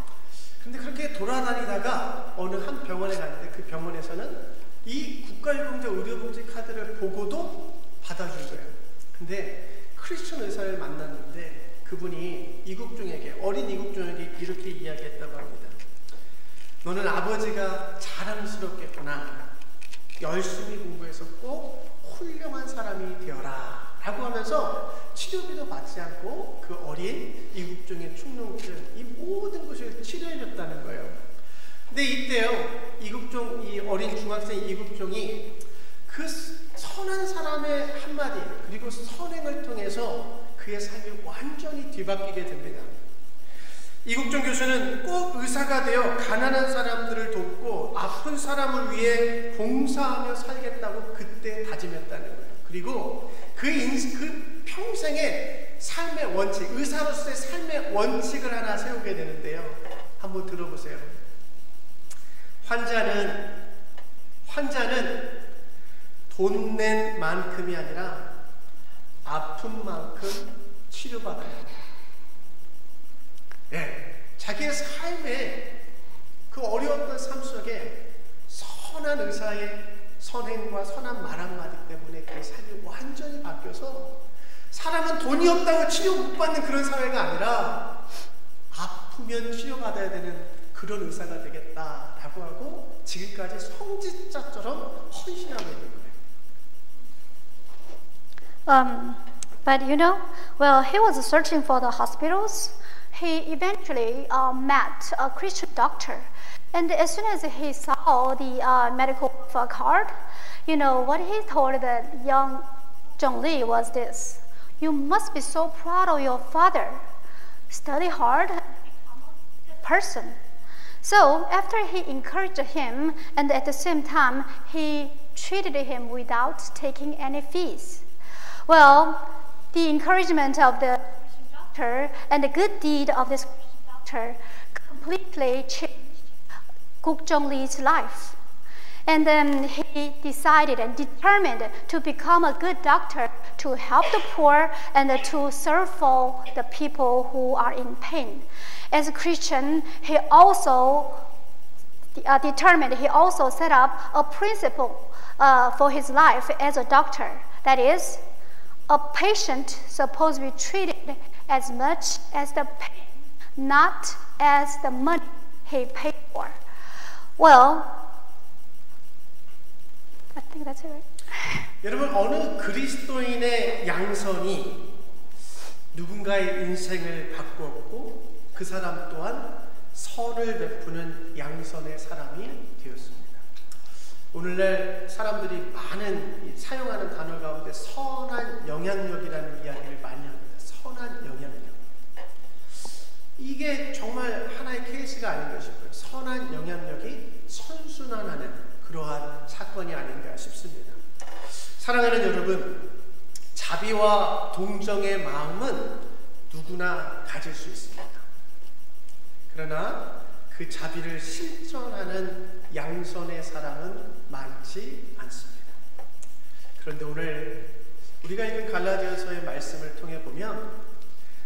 근데 그렇게 돌아다니다가 어느 한 병원에 갔는데 그 병원에서는 이 국가유공자 의료봉지 카드를 보고도 받아준 거예요. 근데 크리스천 의사를 만났는데 그분이 이국종에게, 어린 이국종에게 이렇게 이야기했다고 합니다. 너는 아버지가 자랑스럽겠구나. 열심히 공부해서 꼭 훌륭한 사람이 되어라 라고 하면서 치료비도 받지 않고 그 어린 이국종의 충농증, 이 모든 것을 치료해줬다는 거예요. 근데 이때요, 이국종, 이 어린 중학생 이국종이 그 선한 사람의 한마디 그리고 선행을 통해서 그의 삶이 완전히 뒤바뀌게 됩니다. 이국종 교수는 꼭 의사가 되어 가난한 사람들을 돕고 아픈 사람을 위해 봉사하며 살겠다고 그때 다짐했다는 거예요. 그리고 그 평생의 삶의 원칙, 의사로서의 삶의 원칙을 하나 세우게 되는데요. 한번 들어보세요. 환자는 돈 낸 만큼이 아니라 아픈 만큼 치료받아야 합니다. 네, 자기의 삶에 그 어려웠던 삶 속에 선한 의사의 선행과 선한 말 한마디 때문에 그 삶이 완전히 바뀌어서 사람은 돈이 없다고 치료 못 받는 그런 사회가 아니라 아프면 치료받아야 되는 그런 의사가 되겠다라고 하고 지금까지 성직자처럼 헌신하고 있는 거예요. But well, he was searching for the hospitals. He eventually met a Christian doctor. And as soon as he saw the medical card, what he told the young Jong Lee was this: you must be so proud of your father. Study hard and become a good person. So after he encouraged him, and at the same time, he treated him without taking any fees. Well, the encouragement of the doctor and the good deed of this doctor completely changed Guk-jong Lee's life. And then he decided and determined to become a good doctor to help the poor and to serve for the people who are in pain. As a Christian, he also determined, he also set up a principle for his life as a doctor. That is, a patient supposed to be treated as much as the pain, not as the money he paid for. Well, I think that's it, right? 여러분, 어느 그리스도인의 양선이 누군가의 인생을 바꾸었고 그 사람 또한 선을 베푸는 양선의 사람이 되었습니다. 오늘날 사람들이 많은 사용하는 단어 가운데 선한 영향력이라는 이야기를 많이 합니다. 선한 영향력. 이게 정말 하나의 케이스가 아닌가 싶어요. 선한 영향력이 선순환하는 그러한 사건이 아닌가 싶습니다. 사랑하는 여러분, 자비와 동정의 마음은 누구나 가질 수 있습니다. 그러나 그 자비를 실천하는 양선의 사람은 많지 않습니다. 그런데 오늘 우리가 읽은 갈라디아서의 말씀을 통해 보면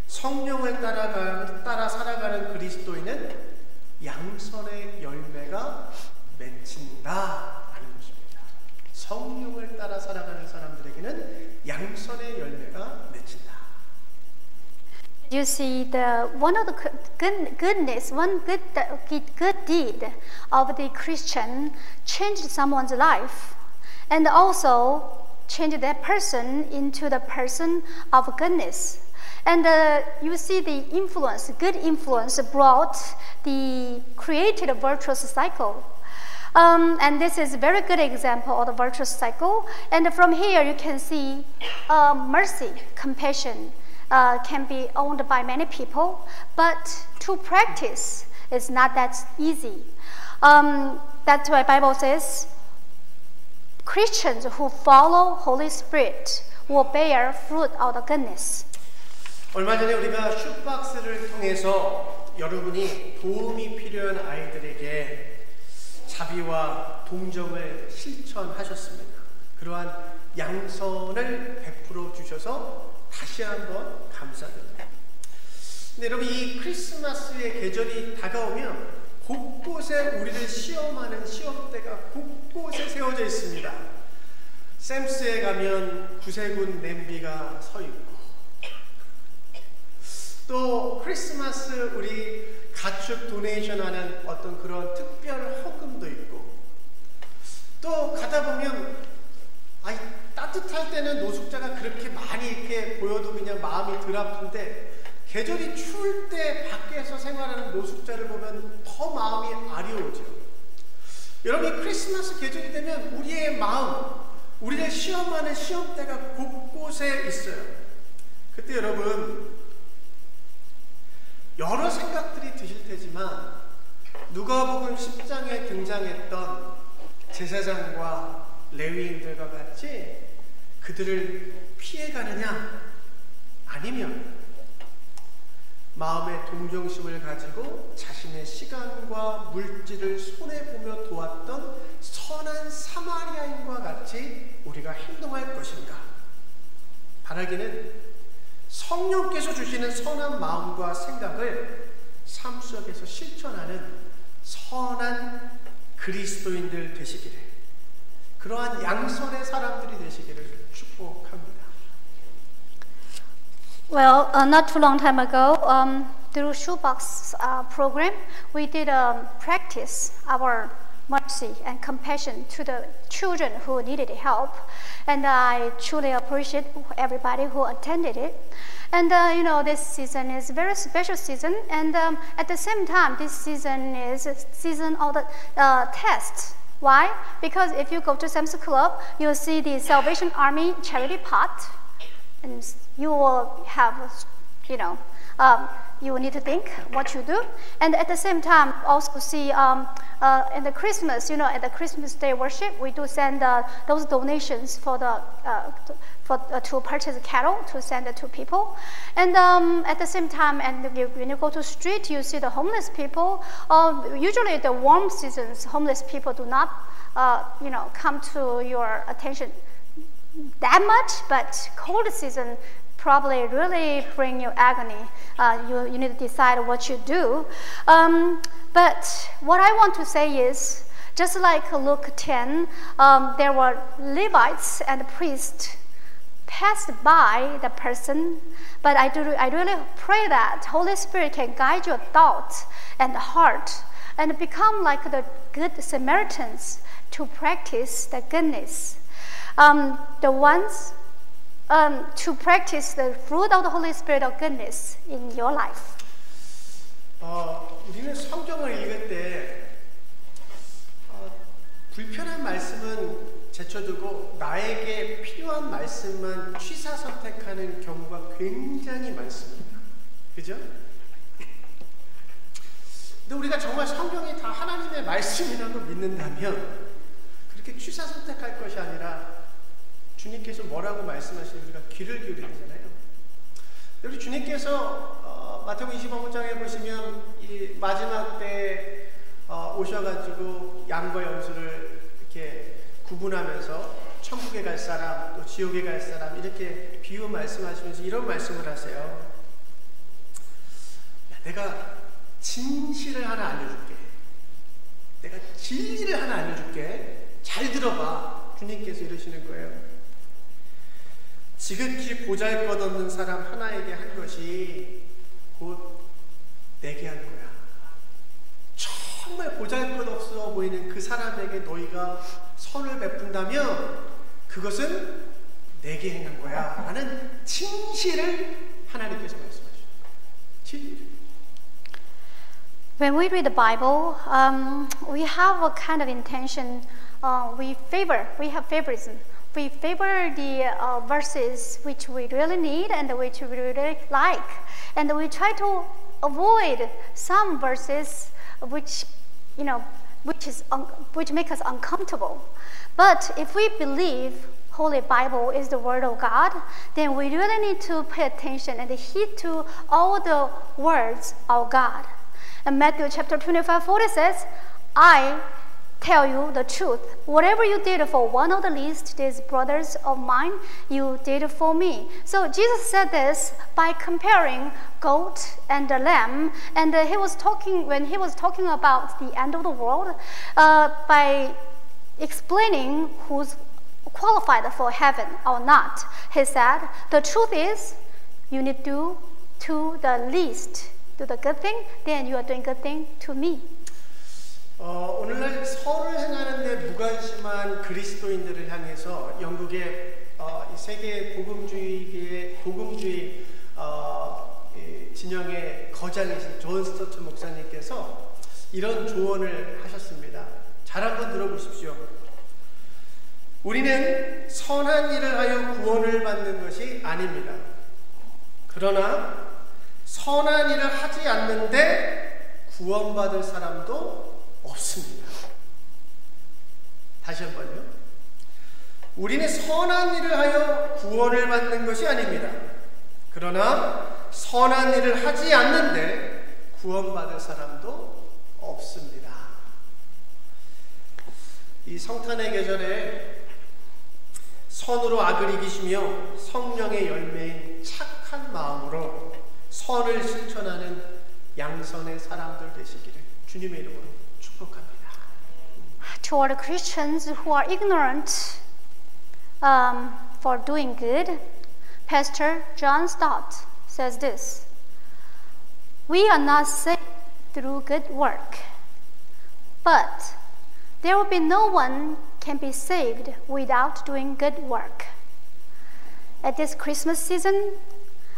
성령을 따라 살아가는 그리스도인은 양선의 열매가 맺힌다라는 것입니다. 성령을 따라 살아가는 사람들에게는 양선의 열매가 맺힌다. You see, one of the one good deed of the Christian changed someone's life, and also changed that person into the person of goodness. And you see the influence, good influence brought the created a virtuous cycle. And this is a very good example of the virtuous cycle. And from here you can see mercy, compassion can be owned by many people, but to practice is not that easy. That's why Bible says, Christians who follow Holy Spirit will bear fruit of the goodness. 얼마 전에 우리가 슈박스를 통해서 여러분이 도움이 필요한 아이들에게 자비와 동정을 실천하셨습니다. 그러한 양선을 베풀어 주셔서 다시 한번 감사드립니다. 근데 여러분, 이 크리스마스의 계절이 다가오면 곳곳에 우리를 시험하는 시험대가 곳곳에 세워져 있습니다. 샘스에 가면 구세군 냄비가 서 있고, 또 크리스마스 우리 가축 도네이션 하는 어떤 그런 특별 헌금도 있고, 또 가다 보면 따뜻할 때는 노숙자가 그렇게 많이 이렇게 보여도 그냥 마음이 덜 아픈데, 계절이 추울 때 밖에서 생활하는 노숙자를 보면 더 마음이 아리워져. 여러분, 이 크리스마스 계절이 되면 우리의 마음, 우리를 시험하는 시험대가 곳곳에 있어요. 그때 여러분, 여러 생각들이 드실 테지만 누가복음 10장에 등장했던 제사장과 레위인들과 같이 그들을 피해가느냐, 아니면 마음의 동정심을 가지고 자신의 시간과 물질을 손해보며 도왔던 선한 사마리아인과 같이 우리가 행동할 것인가? 바라기는 성령께서 주시는 선한 마음과 생각을 삶 속에서 실천하는 선한 그리스도인들 되시기를, 그러한 양선의 사람들이 되시기를 축복합니다. Well, not too long time ago, through Shoebox program, we did practice our mercy and compassion to the children who needed help. And I truly appreciate everybody who attended it. And this season is a very special season. And at the same time, this season is a season of the tests. Why? Because if you go to Sam's Club, you'll see the Salvation Army charity pot. And you will have, you need to think what you do. And at the same time, also see in the Christmas, at the Christmas Day worship, we do send those donations for to purchase cattle to send it to people. And at the same time, and when you go to street, you see the homeless people. Usually the warm seasons, homeless people do not, come to your attention that much, but cold season probably really bring you agony. You need to decide what you do. But what I want to say is, just like Luke 10, there were Levites and priests passed by the person, but I really pray that Holy Spirit can guide your thoughts and heart and become like the good Samaritans to practice the goodness. The ones to practice the fruit of the Holy Spirit of goodness in your life. 우리는 성경을 읽을 때 불편한 말씀은 제쳐두고 나에게 필요한 말씀만 취사 선택하는 경우가 굉장히 많습니다. 그죠? 근데 우리가 정말 성경이 다 하나님의 말씀이라고 믿는다면 그렇게 취사 선택할 것이 아니라 주님께서 뭐라고 말씀하시는지 우리가 귀를 기울여야 되잖아요. 우리 주님께서 마태복음 25장에 보시면 이 마지막 때 오셔가지고 양과 염소를 이렇게 구분하면서 천국에 갈 사람 또 지옥에 갈 사람 이렇게 비유 말씀하시면서 이런 말씀을 하세요. 야, 내가 진실을 하나 알려줄게. 내가 진리를 하나 알려줄게. 잘 들어봐. 주님께서 이러시는 거예요. 지극히 보잘것없는 사람 하나에게 한 것이 곧 내게 한 거야. 정말 보잘것없어 보이는 그 사람에게 너희가 선을 베푼다면 그것은 내게 행한 거야 라는 진실을 하나님께서 말씀하시죠. 진리를. When we read the Bible, we have a kind of intention. We have favoritism. We favor the verses which we really need and which we really like. And we try to avoid some verses which, which make us uncomfortable. But if we believe Holy Bible is the Word of God, then we really need to pay attention and heed to all the words of God. And Matthew chapter 25:40 says, I tell you the truth. Whatever you did for one of the least, these brothers of mine, you did for me. So Jesus said this by comparing goat and the lamb, and when he was talking about the end of the world, by explaining who's qualified for heaven or not. He said, the truth is, you need to do the least, do the good thing, then you are doing good thing to me. 오늘날 선을 행하는데 무관심한 그리스도인들을 향해서 영국의 세계 복음주의 진영의 거장이신 존 스토트 목사님께서 이런 조언을 하셨습니다. 잘 한번 들어보십시오. 우리는 선한 일을 하여 구원을 받는 것이 아닙니다. 그러나 선한 일을 하지 않는데 구원받을 사람도 없습니다. 다시 한번요. 우리는 선한 일을 하여 구원을 받는 것이 아닙니다. 그러나 선한 일을 하지 않는데 구원받을 사람도 없습니다. 이 성탄의 계절에 선으로 악을 이기시며 성령의 열매인 착한 마음으로 선을 실천하는 양선의 사람들 되시기를 주님의 이름으로 축복합니다. Toward Christians who are ignorant for doing good, Pastor John Stott says this: We are not saved through good work, but there will be no one can be saved without doing good work. At this Christmas season,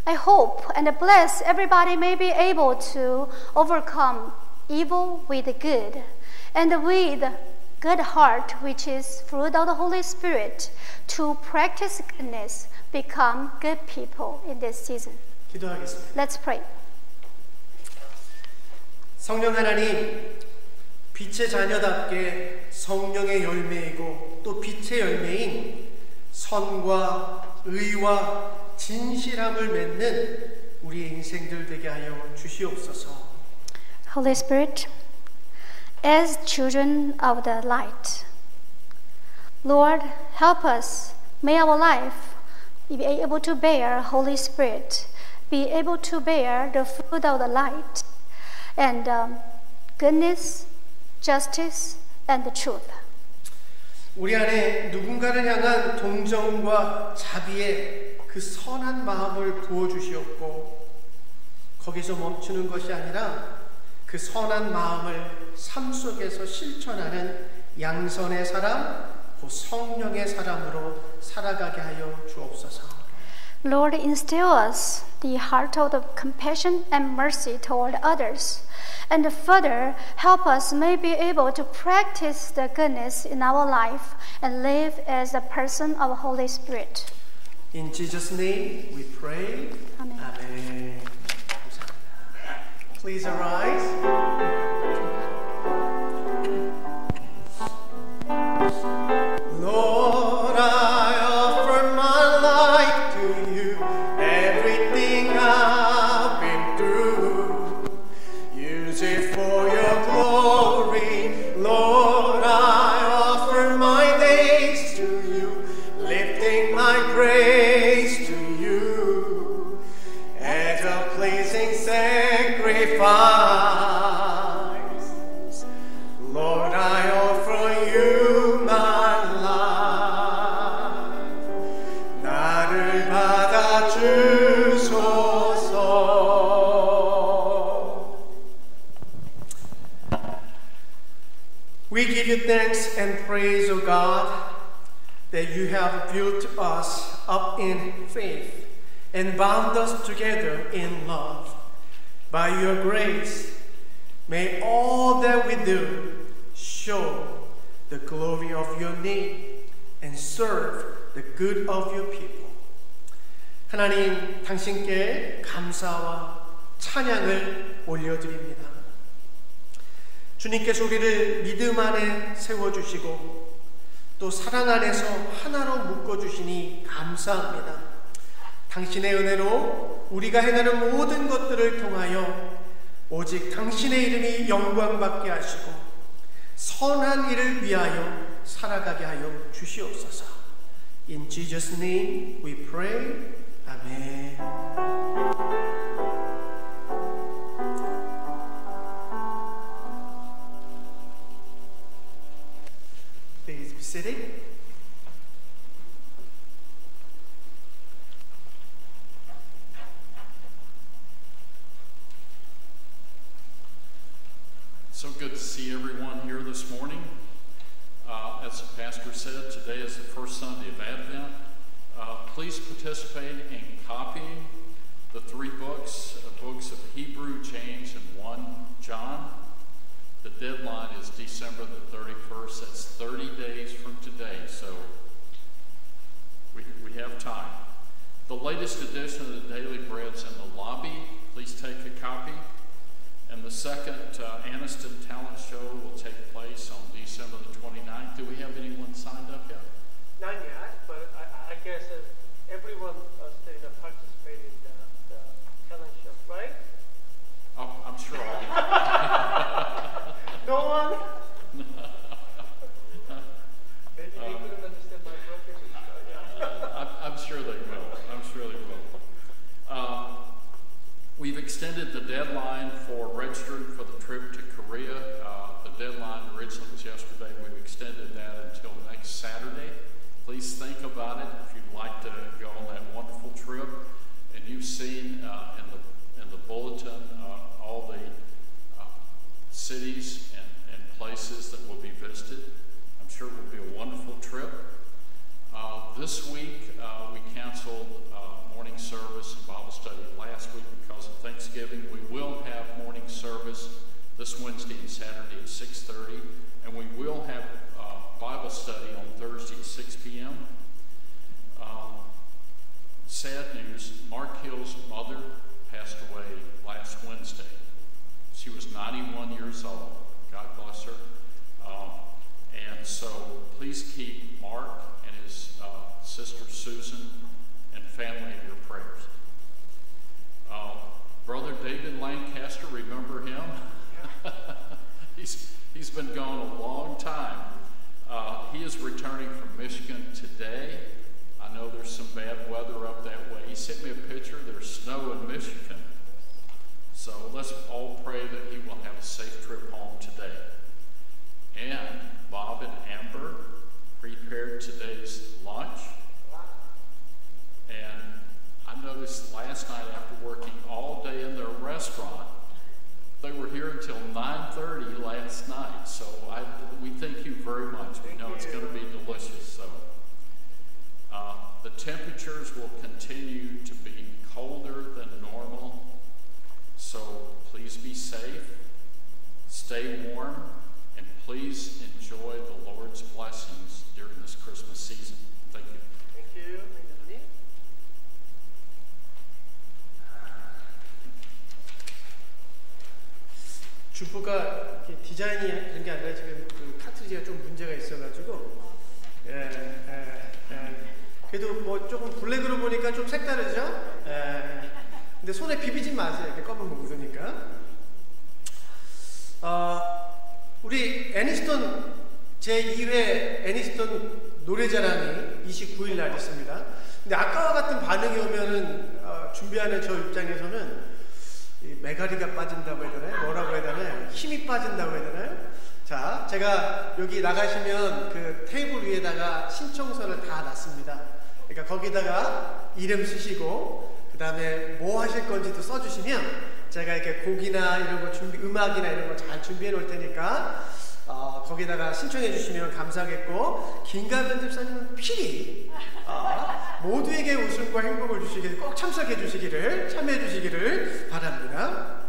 I hope and bless everybody may be able to overcome evil with good, and with good heart, which is fruit of the Holy Spirit, to practice goodness, become good people in this season. 기도하겠습니다. Let's pray. 성령 하나님, 빛의 자녀답게 성령의 열매이고 또 빛의 열매인 선과 의와 진실함을 맺는 우리의 인생들 되게 하여 주시옵소서. Holy Spirit, as children of the light, Lord, help us. May our life be able to bear Holy Spirit, be able to bear the fruit of the light, and goodness, justice, and the truth. 우리 안에 누군가를 향한 동정과 자비의 그 선한 마음을 부어주시옵고 거기서 멈추는 것이 아니라 그 선한 마음을 삶 속에서 실천하는 양선의 사람, 그 성령의 사람으로 살아가게 하여 주옵소서. Lord, instill us the heart of the compassion and mercy toward others, and further help us may be able to practice the goodness in our life and live as a person of Holy Spirit. In Jesus' name we pray. Amen. Amen. Please arise. Lord, I offer my life to you, everything I've been through. Use it for your glory. Lord, I offer my days to you, lifting my praise to you as a pleasing sacrifice. Lord, I offer you my life. 나를 받아 주소서. We give you thanks and praise, O God, that you have built us up in faith and bound us together in love. By your grace, may all that we do show the glory of your name and serve the good of your people. 하나님, 당신께 감사와 찬양을 올려드립니다. 주님께서 우리를 믿음 안에 세워주시고 또 사랑 안에서 하나로 묶어주시니 감사합니다. 당신의 은혜로 우리가 행하는 모든 것들을 통하여 오직 당신의 이름이 영광받게 하시고 선한 일을 위하여 살아가게 하여 주시옵소서. In Jesus' name we pray. Amen. Please be seated. So good to see everyone here this morning. As the pastor said, today is the first Sunday of Advent. Please participate in copying the three books of Hebrew, James, and 1 John. The deadline is December the 31st. That's 30 days from today, so we have time. The latest edition of the Daily Bread's in the lobby. Please take a copy. And the second Anniston Talent Show will take place on December the 29th. Do we have anyone signed up yet? Not yet, but I guess everyone is participating in the talent show, right? Oh, I'm sure I'll be. No one? Maybe they couldn't understand my broken English. I'm sure they will. I'm sure they will. We've extended the deadline for registering for the trip to Korea. The deadline originally was yesterday. We've extended that until next Saturday. Please think about it if you'd like to go on that wonderful trip. And you've seen in the bulletin all the cities and places that will be visited. I'm sure it will be a wonderful trip. This week we canceled morning service and Bible study last week because of Thanksgiving. We will have morning service this Wednesday and Saturday at 6:30, and we will have Bible study on Thursday at 6 p.m. Sad news, Mark Hill's mother passed away last Wednesday. She was 91 years old. God bless her. And so please keep Mark and his sister Susan and family in your prayers. Brother David Lancaster, remember him? He's been gone a long time. He is returning from Michigan today. I know there's some bad weather up that way. He sent me a picture. There's snow in Michigan. So let's all pray that he will have a safe trip home today. And Bob and Amber prepared today's lunch. And I noticed last night after working all day in their restaurant, they were here until 9:30 last night. So we thank you very much. We know it's going to be delicious. So the temperatures will continue to be colder than normal. So please be safe, stay warm, and please enjoy the Lord's blessings during this Christmas season. Thank you. Thank you. 주부가 이렇게 디자인이 그런 게 아니라 지금 그 카트리지가 좀 문제가 있어가지고 그래도 뭐 조금 블랙으로 보니까 좀 색다르죠? 근데 손에 비비지 마세요. 이렇게 검은 거 묻으니까. 우리 애니스톤 제2회 애니스톤 노래자랑이 29일 날 있습니다. 근데 아까와 같은 반응이 오면은 준비하는 저 입장에서는 메가리가 빠진다고 해야 되나요? 뭐라고 해야 되나요? 힘이 빠진다고 해야 되나요? 자, 제가 여기 나가시면 그 테이블 위에다가 신청서를 다 놨습니다. 그러니까 거기다가 이름 쓰시고 그 다음에 뭐 하실 건지도 써주시면 제가 이렇게 곡이나 이런 거 음악이나 이런 거 잘 준비해 놓을 테니까 거기다가 신청해 주시면 감사하겠고, 김가변 집사님은 필히 모두에게 웃음과 행복을 주시기를 꼭 참여해 주시기를 바랍니다.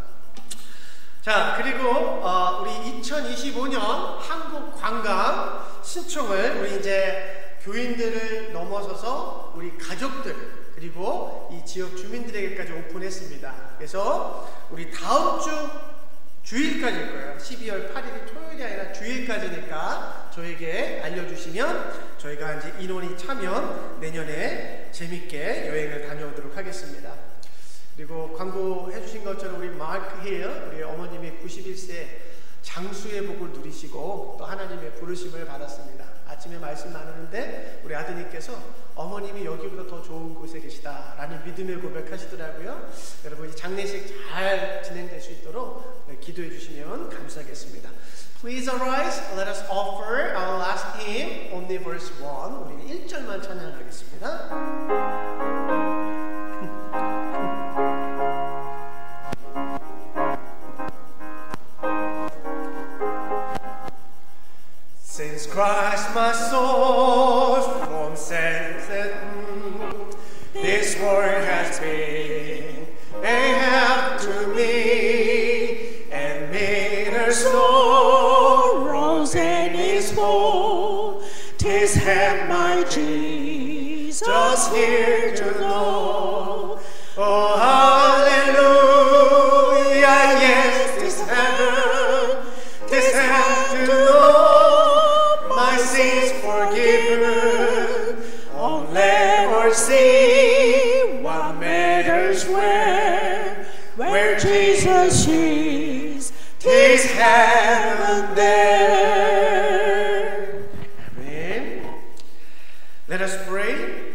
자, 그리고 우리 2025년 한국 관광 신청을 우리 이제 교인들을 넘어서서 우리 가족들 그리고 이 지역 주민들에게까지 오픈했습니다. 그래서 우리 다음 주 주일까지일 거예요. 12월 8일이 토요일이 아니라 주일까지니까 저에게 알려주시면 저희가 이제 인원이 차면 내년에 재밌게 여행을 다녀오도록 하겠습니다. 그리고 광고해 주신 것처럼 우리 마크 힐, 우리 어머님이 91세 장수의 복을 누리시고 또 하나님의 부르심을 받았습니다. 아침에 말씀 나누는데 우리 아드님께서 어머님이 여기보다 더 좋은 곳에 계시다라는 믿음의 고백하시더라고요. 여러분 이 장례식 잘 진행될 수 있도록 기도해 주시면 감사하겠습니다. Please arise, let us offer our last hymn, only verse 1. 우리 1절만 찬양하겠습니다. Since Christ my soul from sense and this world has been a help to me, and bitter sorrows and his woe, 'tis have my Jesus here to know. Oh hallelujah, yes, 'tis heaven, 'tis heaven to know my sins forgiven. Oh, let or see what matters where Jesus is, 'tis heaven there. Amen. Let us pray.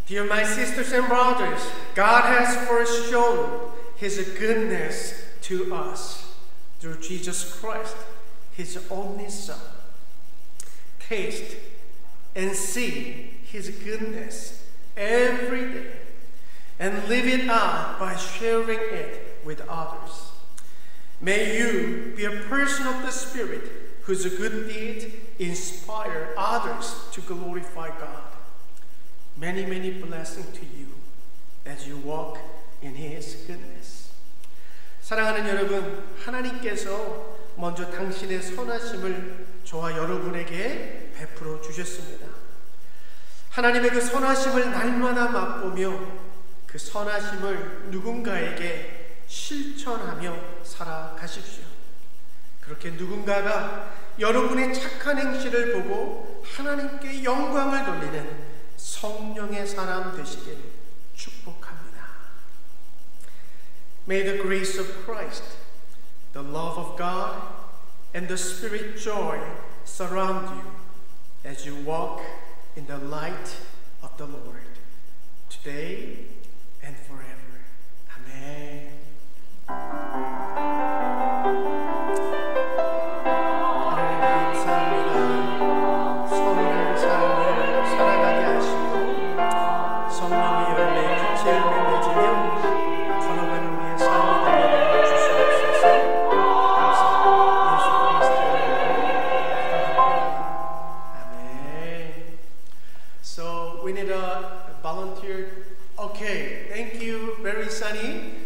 Dear my sisters and brothers, God has first shown his goodness to us through Jesus Christ, his only Son. Taste and see his goodness every day and live it out by sharing it with others. May you be a person of the Spirit whose good deeds inspire others to glorify God. Many, many blessings to you as you walk in his goodness. 사랑하는 여러분, 하나님께서 먼저 당신의 선하심을 저와 여러분에게 베풀어 주셨습니다. 하나님의 그 선하심을 날마다 맛보며 그 선하심을 누군가에게 실천하며 살아가십시오. 그렇게 누군가가 여러분의 착한 행실을 보고 하나님께 영광을 돌리는 성령의 사람 되시길 축복합니다. May the grace of Christ, the love of God, and the Spirit joy surround you as you walk in the light of the Lord, today and forever. Amen. 하나님 감사합니다. 선한 삶을 살아가게 하시고 성령의 열매 빛의 열매 맺으며 걸어가는 우리의 삶이 되게 주시옵소서. 예수 그리스도의 이름으로. 아멘. So we need a volunteer. Okay, thank you, very sunny.